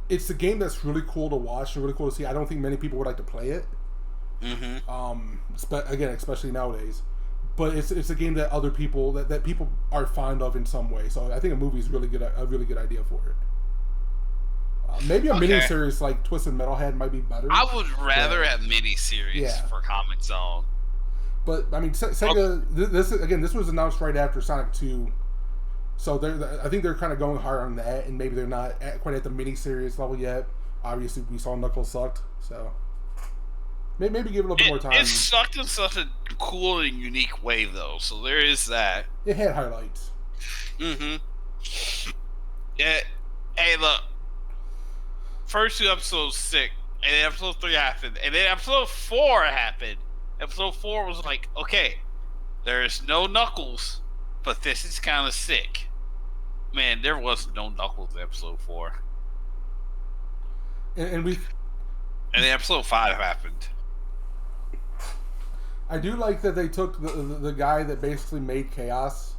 It's a game that's really cool to watch and really cool to see. I don't think many people would like to play it. Mm-hmm. Again, especially nowadays. but it's a game that other people that people are fond of in some way. So I think a movie is a really good idea for it. Maybe a miniseries like Twisted Metalhead might be better. I would rather have miniseries for Comic Zone. But I mean, Sega. This was announced right after Sonic 2, so I think they're kind of going hard on that, and maybe they're not quite at the miniseries level yet. Obviously, we saw Knuckles sucked, so maybe give it a little bit more time. It sucked in such a cool and unique way, though. So there is that. It had highlights. Mm-hmm. Yeah. Hey, look. First 2 episodes sick, and then episode 3 happened, and then episode 4 happened. Episode 4 was like, okay, there's no Knuckles, but this is kind of sick. Man, there was no Knuckles in episode 4. And then episode 5 happened. I do like that they took the guy that basically made Chaos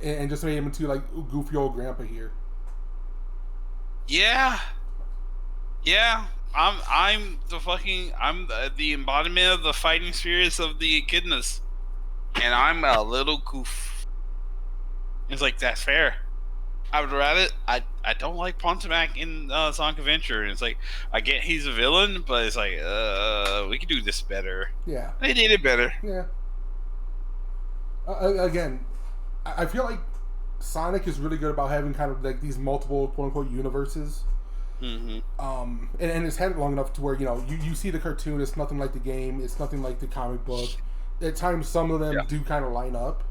and just made him into like goofy old grandpa here. Yeah. Yeah. I'm the embodiment of the fighting spirits of the echidnas. And I'm a little goof. It's like, that's fair. I would rather I don't like Pontiac in Sonic Adventure. And it's like, I get he's a villain, but it's like, we could do this better. Yeah. They did it better. Yeah. Again, I feel like Sonic is really good about having kind of like these multiple quote unquote universes. Mm-hmm. And it's had it long enough to where, you know, you see the cartoon, it's nothing like the game, it's nothing like the comic book. At times, some of them do kind of line up,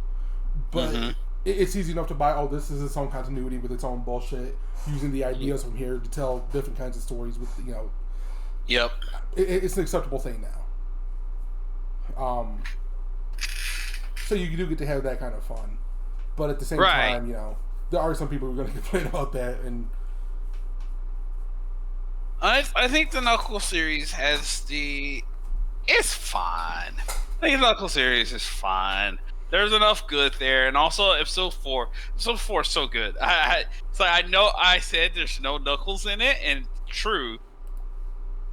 but it's easy enough to buy, oh, this is its own continuity with its own bullshit, using the ideas from here to tell different kinds of stories with, you know. Yep. It's an acceptable thing now. So you do get to have that kind of fun. But at the same time, you know, there are some people who are going to complain about that, and I think the Knuckles series it's fine. I think the Knuckles series is fine. There's enough good there, and also episode 4 is so good. I know I said there's no Knuckles in it, and true,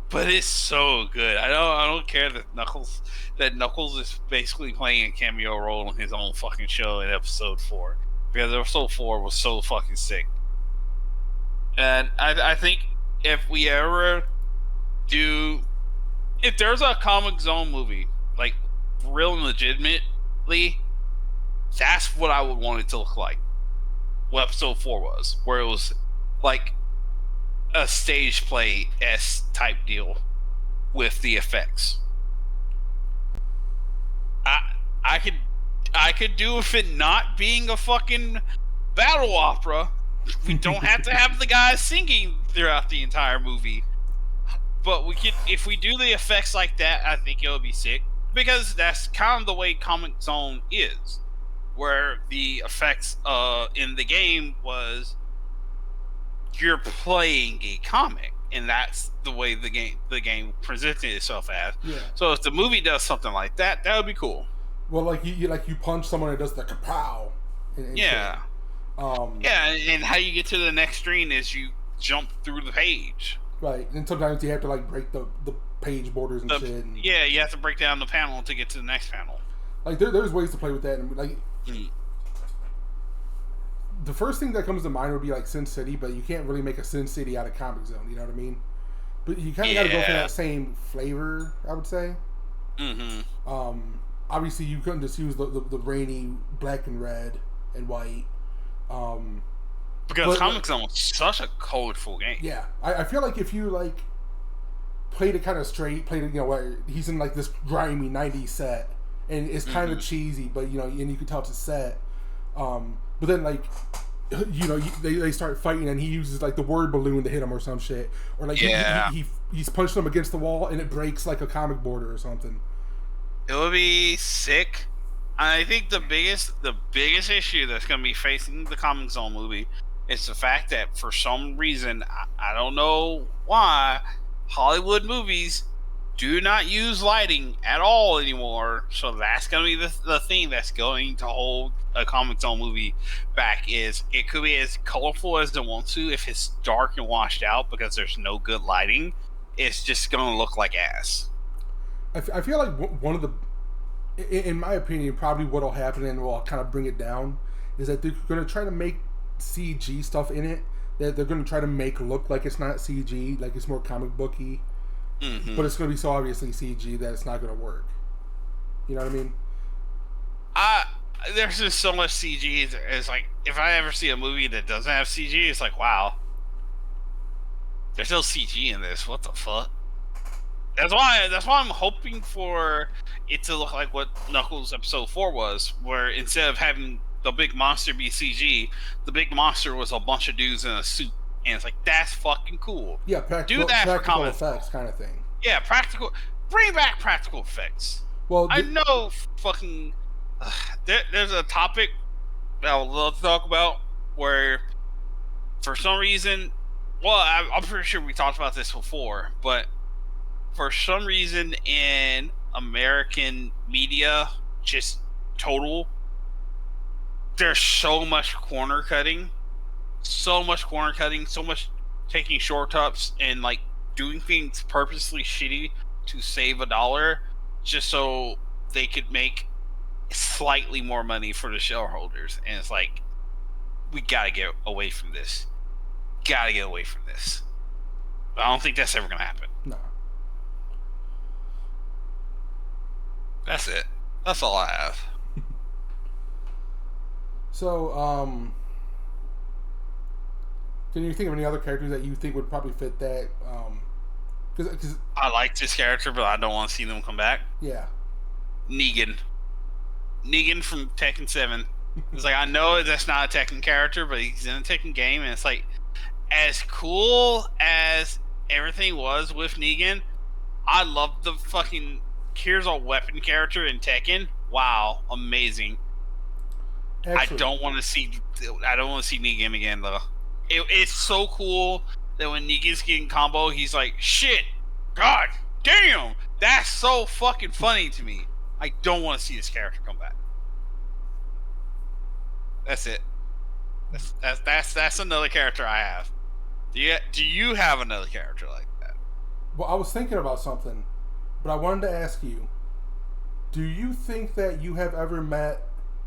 but it's so good. I don't care that Knuckles is basically playing a cameo role in his own fucking show in episode 4, because episode 4 was so fucking sick. And I think if we ever if there's a Comic Zone movie, like real and legitimately, that's what I would want it to look like. What episode 4 was, where it was like a stage play type deal with the effects. I could do with it not being a fucking battle opera. We don't have to have the guys singing throughout the entire movie. But we could, if we do the effects like that, I think it'll be sick. Because that's kind of the way Comic Zone is. Where the effects in the game was you're playing a comic. And that's the way the game presented itself as. Yeah. So if the movie does something like that, that would be cool. Well, like you punch someone that does the kapow. Yeah. And how you get to the next screen is you jump through the page. Right, and sometimes you have to like break the page borders and shit. And, yeah, you have to break down the panel to get to the next panel. Like there's ways to play with that, and like the first thing that comes to mind would be like Sin City, but you can't really make a Sin City out of Comic Zone. You know what I mean? But you kind of got to go for that same flavor, I would say. Mm-hmm. Obviously, you couldn't just use the rainy black and red and white. Because Comic Zone was such a colorful game. Yeah, I feel like if you like played it kind of straight, played it, you know, where he's in like this grimy '90s set, and it's kind of cheesy, but you know, and you can tell it's a set. But then like, you know, they start fighting, and he uses like the word balloon to hit him or some shit, or like he's punching him against the wall, and it breaks like a comic border or something. It would be sick. I think the biggest issue that's going to be facing the Comic Zone movie is the fact that for some reason, I don't know why, Hollywood movies do not use lighting at all anymore. So that's going to be the thing that's going to hold a Comic Zone movie back. Is it could be as colorful as it wants to. If it's dark and washed out because there's no good lighting, it's just going to look like ass. I feel like one of the in my opinion, probably what'll happen, and will kind of bring it down, is that they're going to try to make CG stuff in it that they're going to try to make look like it's not CG, like it's more comic booky, but it's going to be so obviously CG that it's not going to work. You know what I mean? There's just so much CG. It's like, if I ever see a movie that doesn't have CG, it's like, wow, there's no CG in this. What the fuck? That's why I'm hoping for it to look like what Knuckles Episode 4 was, where instead of having the big monster be CG, the big monster was a bunch of dudes in a suit, and it's like, that's fucking cool. Yeah, do that for practical effects kind of thing. Yeah, practical. Bring back practical effects. Well, I know fucking. There's a topic that I would love to talk about where, for some reason, well, I'm pretty sure we talked about this before, but for some reason in American media, just total, there's so much corner cutting, so much taking shortcuts and like doing things purposely shitty to save $1 just so they could make slightly more money for the shareholders. And it's like, we gotta get away from this. But I don't think that's ever gonna happen. No. That's it. That's all I have. So, can you think of any other characters that you think would probably fit that? Because I like this character, but I don't want to see them come back. Yeah. Negan from Tekken 7. It's like, I know that's not a Tekken character, but he's in a Tekken game, and it's like, as cool as everything was with Negan, I love the fucking here's a weapon character in Tekken. Wow, amazing. Excellent. I don't want to see Negan again though. It's so cool that when Negan's getting combo, he's like, shit, god damn, that's so fucking funny to me. I don't want to see this character come back. That's it. That's another character I have. Do you have another character like that? Well, I was thinking about something, but I wanted to ask you, do you think that you have ever met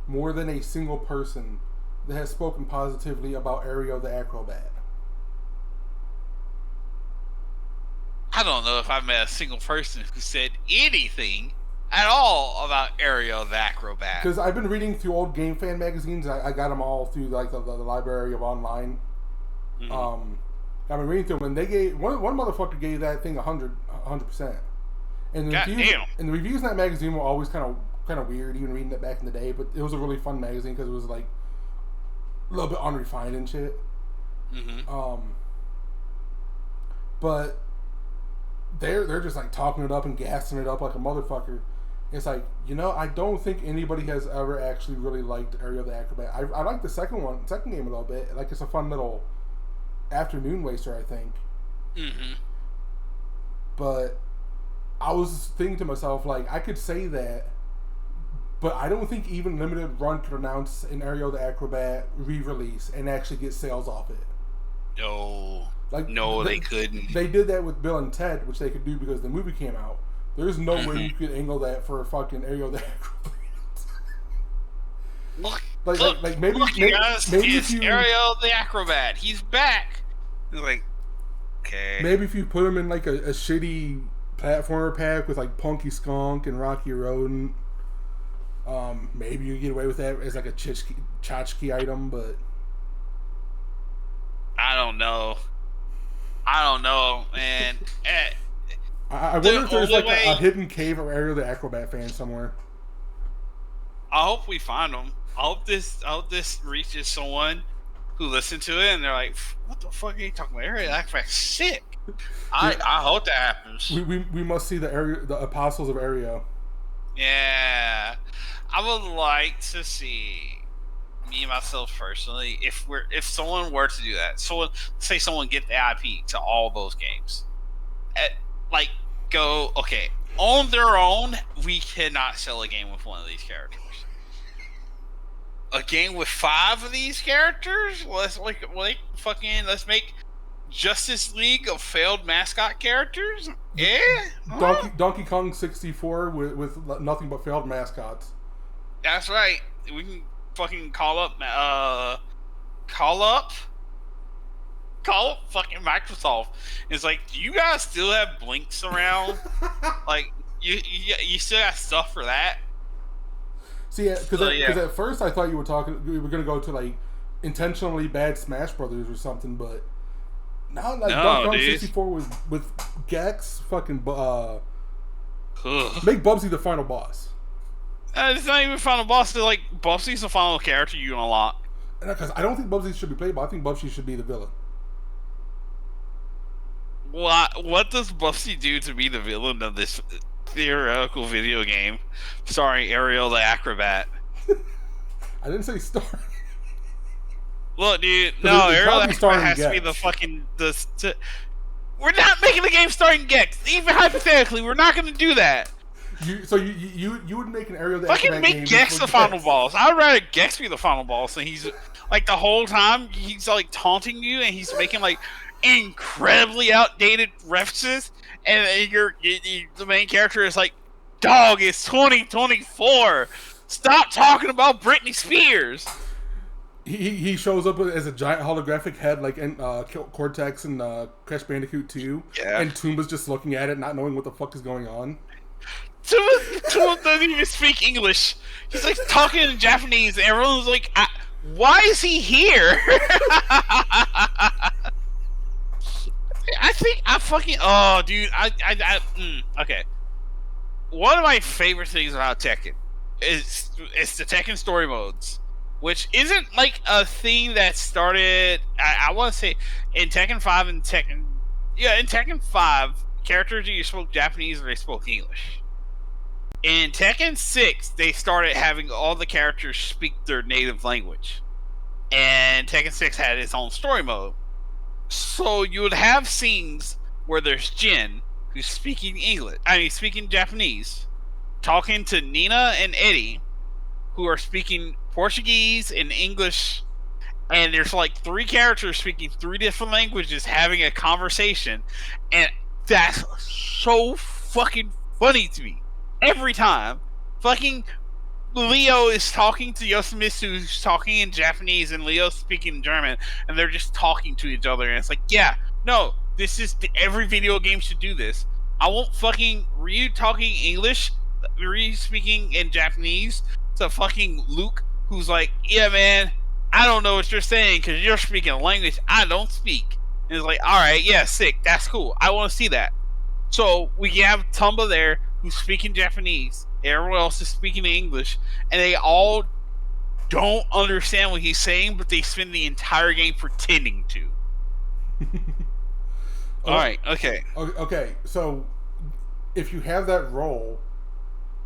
more than a single person that has spoken positively about Ariel the Acrobat? I don't know if I've met a single person who said anything at all about Ariel the Acrobat. Because I've been reading through old Game Fan magazines. I got them all through like the library of online. Mm-hmm. I've been reading through them, and they gave one motherfucker gave that thing 100%. And the reviews in that magazine were always kind of weird, even reading it back in the day. But it was a really fun magazine because it was like a little bit unrefined and shit. Mm-hmm. But they're just like talking it up and gassing it up like a motherfucker. It's like, I don't think anybody has ever actually really liked Ariel the Acrobat. I like the second game a little bit. Like, it's a fun little afternoon waster, I think. Mm-hmm. But I was thinking to myself, like, I could say that, but I don't think even Limited Run could announce an Ariel the Acrobat re-release and actually get sales off it. No. No, they couldn't. They did that with Bill and Ted, which they could do because the movie came out. There's no way you could angle that for a fucking Ariel the Acrobat. Look, maybe if you Ariel the Acrobat, he's back. Like, okay. Maybe if you put him in like a shitty platformer pack with like Punky Skunk and Rocky Rodent, maybe you get away with that as like a tchotchke item, but I don't know, man. I wonder if there's like a hidden cave of Ariel the Acrobat fans somewhere. I hope we find them. I hope this reaches someone who listened to it and they're like, "What the fuck are you talking about? Ariel the Acrobat's sick." I hope that happens. We must see the Apostles of Ariel. Yeah, I would like to see, me myself personally, if someone were to do that. Someone get the IP to all those games. On their own, we cannot sell a game with one of these characters. A game with 5 of these characters? Let's make Justice League of failed mascot characters. Donkey Kong 64 with nothing but failed mascots. That's right. We can fucking call up fucking Microsoft. It's like, do you guys still have blinks around? Like, you still got stuff for that? See, because at first I thought we were gonna go to like intentionally bad Smash Brothers or something, but now like Donkey Kong 64 with Gex fucking make Bubsy the final boss. It's not even final boss. They're like, Bubsy's the final character you unlock. Because I don't think Bubsy should be playable. I think Bubsy should be the villain. What does Bubsy do to be the villain of this theoretical video game starring Ariel the Acrobat? I didn't say star. Look, dude, no, Ariel the Acrobat has to be the fucking we're not making the game starring Gex. Even hypothetically, we're not going to do that. You would make an Ariel the Acrobat game. Make Gex the final boss. I'd rather Gex be the final boss, and he's like the whole time he's like taunting you, and he's making like incredibly outdated references, and the main character is like, "Dog, it's 2024. Stop talking about Britney Spears." He shows up as a giant holographic head, like in Cortex and Crash Bandicoot 2, and Toomba's just looking at it, not knowing what the fuck is going on. Toomba doesn't even speak English. He's like talking in Japanese, and everyone's like, "Why is he here?" I think I fucking okay. One of my favorite things about Tekken is the Tekken story modes, which isn't like a thing that started. I want to say in Tekken 5 and in Tekken 5, characters either spoke Japanese or they spoke English. In Tekken 6, they started having all the characters speak their native language, and Tekken 6 had its own story mode. So you would have scenes where there's Jin, who's speaking speaking Japanese, talking to Nina and Eddie, who are speaking Portuguese and English, and there's like 3 characters speaking 3 different languages having a conversation, and that's so fucking funny to me. Every time. Fucking Leo is talking to Yoshimitsu, who's talking in Japanese, and Leo's speaking in German, and they're just talking to each other, and it's like, every video game should do this. I want fucking Ryu talking English, Ryu speaking in Japanese, to fucking Luke, who's like, "Yeah, man, I don't know what you're saying, because you're speaking a language I don't speak." And it's like, alright, yeah, sick, that's cool, I want to see that. So, we have Tumba there, who's speaking Japanese, everyone else is speaking English, and they all don't understand what he's saying, but they spend the entire game pretending to. Alright, okay. Okay, so if you have that role,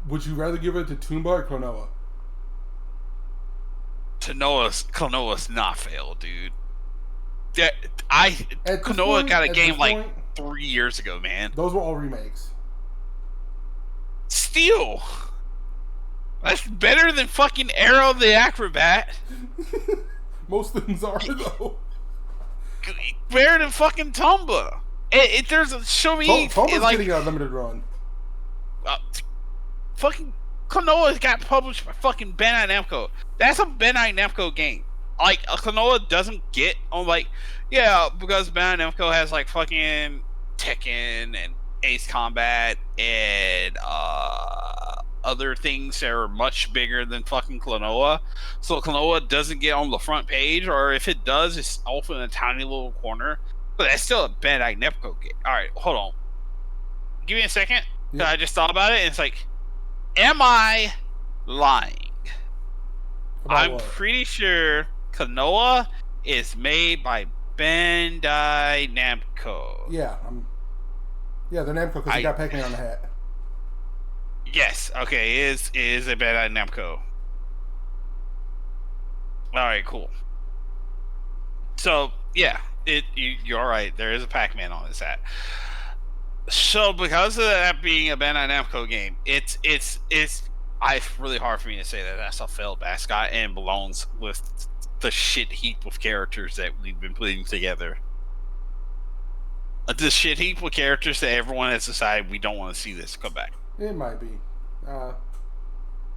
would you rather give it to Toomba or Klonoa? Klonoa's not failed, dude. Klonoa got a game like 3 years ago, man. Those were all remakes. Still, that's better than fucking Arrow the Acrobat. Most things are, though. Better than fucking Tumba. There's a show me. Tumba's like, getting a limited run. Fucking Klonoa got published by fucking Bandai Namco. That's a Bandai Namco game. Like, Klonoa doesn't get on, like, because Bandai Namco has like fucking Tekken and Ace Combat and other things that are much bigger than fucking Klonoa. So Klonoa doesn't get on the front page, or if it does, it's off in a tiny little corner. But that's still a Bandai Namco game. Alright, hold on. Give me a second. Yeah. I just thought about it, and it's like, am I lying? I'm pretty sure Klonoa is made by Bandai Namco. Yeah, they're Namco because they got Pac-Man on the hat. Yes, okay, it is a Bandai Namco. Alright, cool. So, yeah, you're alright, there is a Pac-Man on his hat. So, because of that being a Bandai Namco game, it's really hard for me to say that that's a failed mascot and belongs with the shit heap of characters that we've been putting together. This shit heap of characters that everyone has decided we don't want to see this come back. It might be.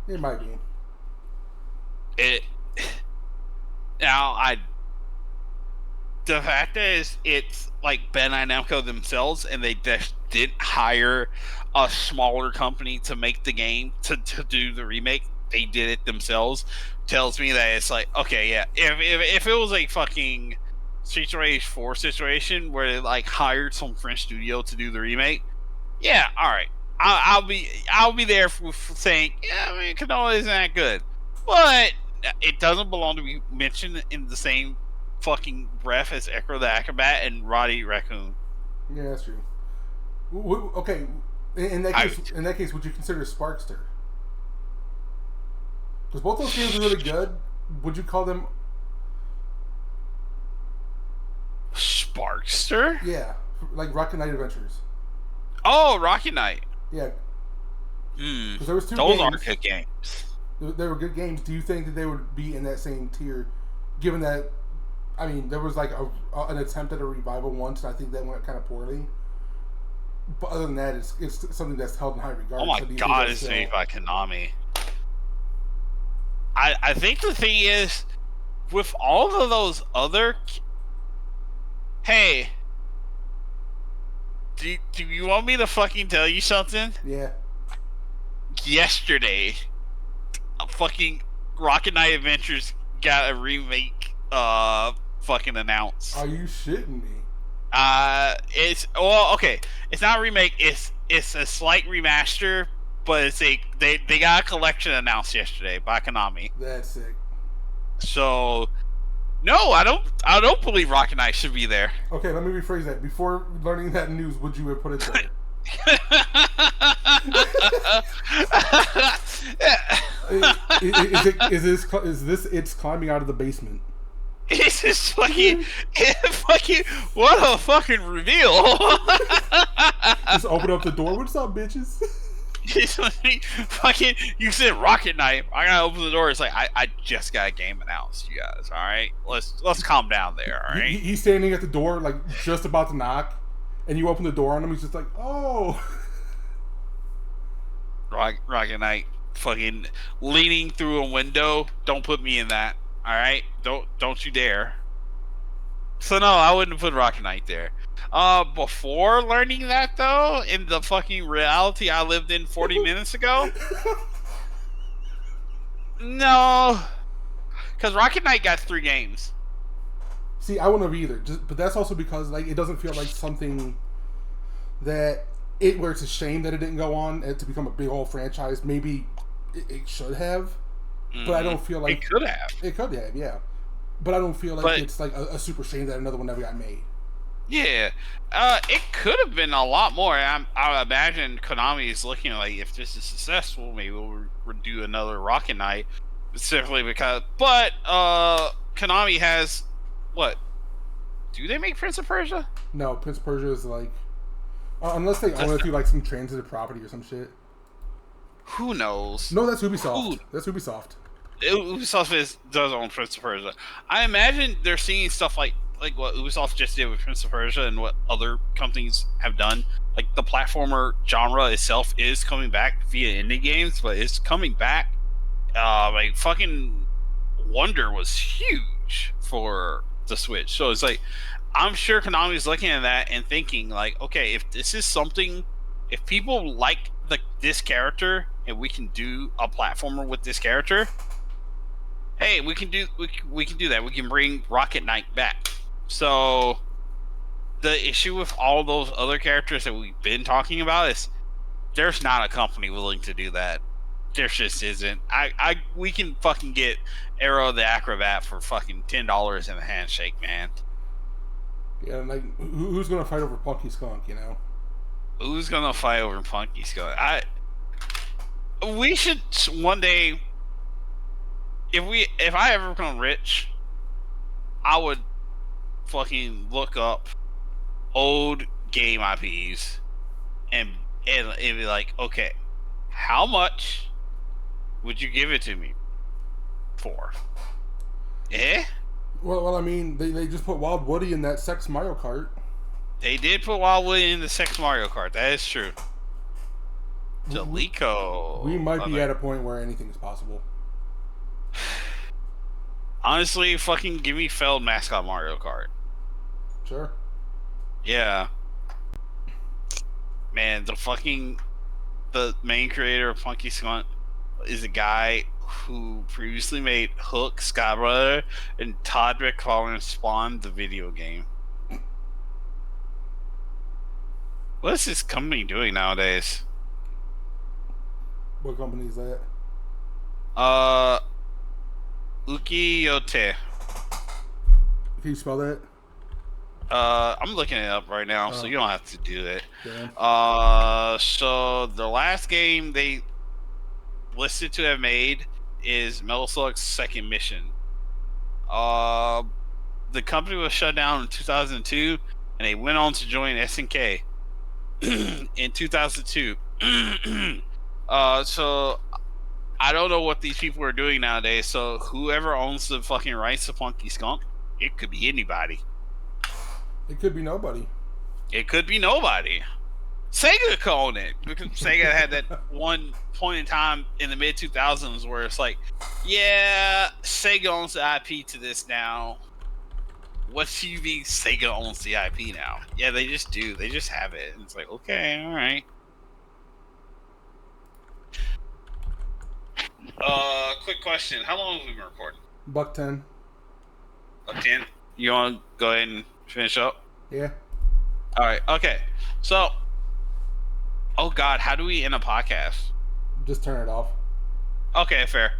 It might be. It now the fact is it's like Bandai Namco themselves, and they just didn't hire a smaller company to make the game to do the remake. They did it themselves. Tells me that it's like, okay, yeah. If it was a fucking Streets of Rage 4 situation where they like hired some French studio to do the remake, yeah, all right. I'll be there for saying, yeah, I mean, Canola isn't that good, but it doesn't belong to be mentioned in the same fucking breath as Echo the Acrobat and Roddy Raccoon. Yeah, that's true. Okay, in that case, would you consider Sparkster? Because both those games are really good. Would you call them Sparkster? Yeah, like Rocket Knight Adventures. Oh, Rocket Knight. Yeah. Because there was two. Those games. are good games. They were good games. Do you think that they would be in that same tier, given that? I mean, there was like an attempt at a revival once, and I think that went kind of poorly. But other than that, it's something that's held in high regard. Oh my god, it's made by Konami. I think the thing is, with all of those other... Hey, do you want me to fucking tell you something? Yeah. Yesterday, fucking Rocket Knight Adventures got a remake fucking announced. Are you shitting me? Okay. It's not a remake, it's a slight remaster, but they got a collection announced yesterday by Konami. That's sick. So no, I don't believe Rocket Knight should be there. Okay, let me rephrase that. Before learning that news, would you have put it there? Is this it's climbing out of the basement? It's just fucking what a fucking reveal. Just open up the door. What's up, bitches? It's like, fucking, you said Rocket Knight. I gotta open the door. It's like I just got a game announced, you guys. All right, let's calm down there. All right. He's standing at the door, like just about to knock, and you open the door on him. He's just like, oh. Rocket Knight, fucking leaning through a window. Don't put me in that. All right, don't you dare. So no, I wouldn't put Rocket Knight there. Before learning that though, in the fucking reality I lived in 40 minutes ago, no, because Rocket Knight got 3 games. See, I wouldn't have either. But that's also because like it doesn't feel like something that where it's a shame that it didn't go on to become a big old franchise. Maybe it should have, but I don't feel like it could have. It could have, yeah. But I don't feel like it's like a super shame that another one never got made. Yeah, it could have been a lot more. I imagine Konami is looking like, if this is successful, maybe we'll do another Rocket Knight, specifically because. But Konami has what? Do they make Prince of Persia? No, Prince of Persia is like unless they own it through like some transitive property or some shit. Who knows? No, that's Ubisoft. That's Ubisoft. Ubisoft does own Prince of Persia. I imagine they're seeing stuff like what Ubisoft just did with Prince of Persia and what other companies have done. Like the platformer genre itself is coming back via indie games, but it's coming back. Like fucking Wonder was huge for the Switch, so it's like I'm sure Konami's looking at that and thinking like, okay, if this is something, if people like this character and we can do a platformer with this character, hey, we can do that. We can bring Rocket Knight back. So the issue with all those other characters that we've been talking about is there's not a company willing to do that. There just isn't. We can fucking get Arrow the Acrobat for fucking $10 in a handshake, man. Yeah, like who's gonna fight over Punky Skunk? You know, who's gonna fight over Punky Skunk? We should one day. If I ever become rich, I would fucking look up old game IPs and it'd be like, okay, how much would you give it to me for? Well, I mean, they just put Wild Woody in that Sex Mario Kart. They did put Wild Willie in the sex Mario Kart. That is true. Delico. We might be at a point where anything is possible. Honestly, fucking give me failed mascot Mario Kart. Sure. Yeah. Man, the main creator of Funky Skunk is a guy who previously made Hook, Sky Brother, and Todd McFarlane Spawn, the video game. What is this company doing nowadays? What company is that? Ukiyote. Can you spell that? I'm looking it up right now, so you don't have to do it. Damn. So the last game they listed to have made is Metal Slug's Second Mission. The company was shut down in 2002, and they went on to join SNK in 2002. So I don't know what these people are doing nowadays. So whoever owns the fucking rights to Funky Skunk, it could be anybody. It could be nobody. It could be nobody. Sega could own it, because Sega had that one point in time in the mid 2000s where it's like, yeah, Sega owns the IP to this now. What do you mean Sega owns the IP now? Yeah, they just do. They just have it. And it's like, okay, all right. Quick question. How long have we been recording? $1.10. $1.10? You want to go ahead and finish up? Yeah. All right. Okay. So, oh God, how do we end a podcast? Just turn it off. Okay, fair.